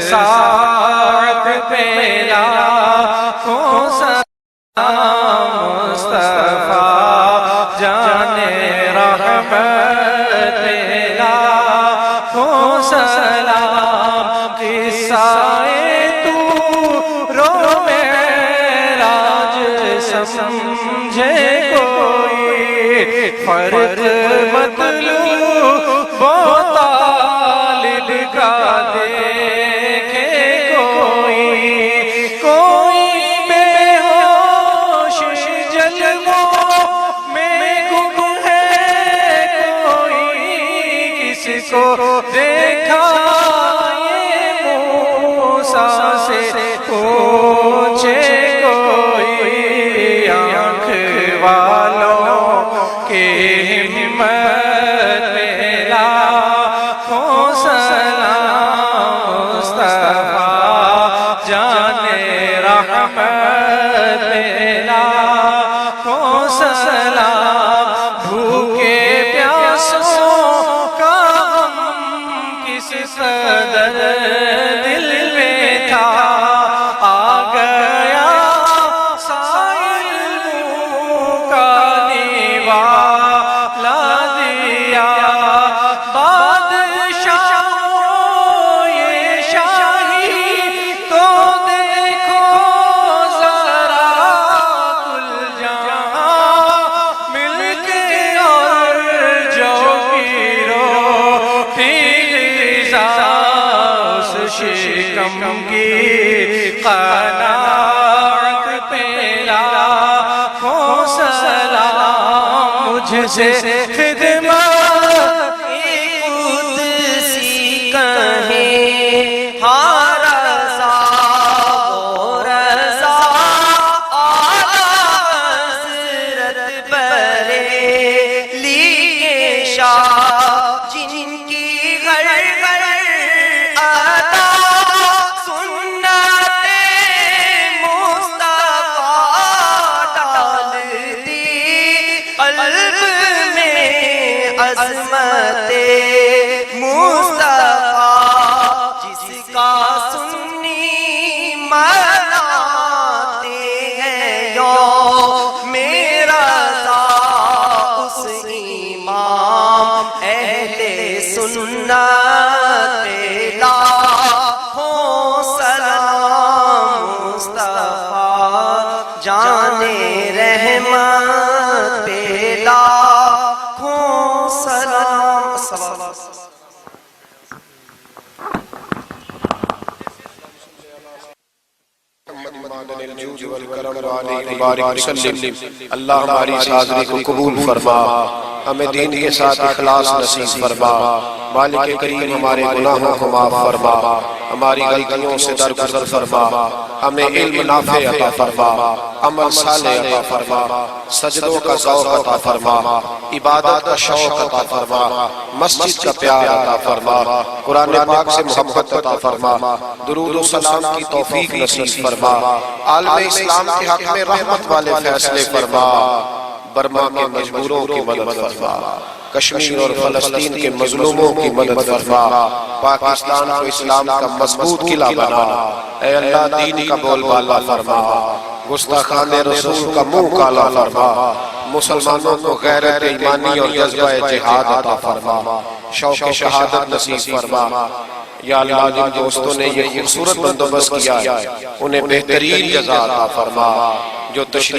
Speaker 2: ساعت پہ لاکھوں سلام. مصطفیٰ جان رحمت پہ لاکھوں سلام. قصہ تو معراج سمجھے کوئی، فرق مطلوب طالب کا دیکھے کوئی بے ہوش جلووں میں گم ہے، کوئی کس کو دیکھا یہ موسیٰ سے پوچھے کوئی. آنکھ والوں کے ہمت دل میں تھا. آ گیا سائل کا نیوالا دیا. بادشاہ یہ شاہی تو دیکھو ذرا، کل جہاں مل کے اور جو سے خدمت قدسی کہیں ہاں رضا و رضا اعلیٰ حضرت بریلی کے شاہ جن کی غر غر عطا سنت مصطفیٰ ڈال دی قلب میں عظمت مصطفیٰ جس کا سنی مناتے ہیں یوم رضا اس امام اہل سنت لاکھوں سلام مصطفیٰ جان رحمت لاکھوں سلام
Speaker 1: اللہ ہماری اس حاضری کو قبول فرما، ہمیں دین کے ساتھ اخلاص نصیب فرما، مالک کریم ہمارے گناہوں کو معاف فرما، ہماری غلطیوں سے درگزر فرما، ہمیں علم نافع عطا فرما، عمل صالح عطا فرما، سجدوں کا ذوق عطا فرما، عبادت کا شوق عطا فرما، مسجد کا پیار عطا فرما، قرآن پاک سے محبت عطا فرما، درود و سلام کی توفیق نصیب فرما، عالم اسلام کے حق میں رحمت والے فیصلے فرما، برما کے مجبوروں کی مدد فرما، کشمیر اور فلسطین کے مظلوموں کی مدد فرما، پاکستان کو اسلام کا مضبوط قلعہ بنا، اے اللہ دین کا بول بالا فرما، گستاخان رسول کا منہ کالا فرما، مسلمانوں کو غیرت ایمانی اور جذبہ جہاد عطا فرما، شوق شہادت نصیب فرما، یا اللہ جن دوستوں نے یہ خوبصورت بندوبست کیا ہے انہیں بہترین جزا عطا فرما، جو تشریف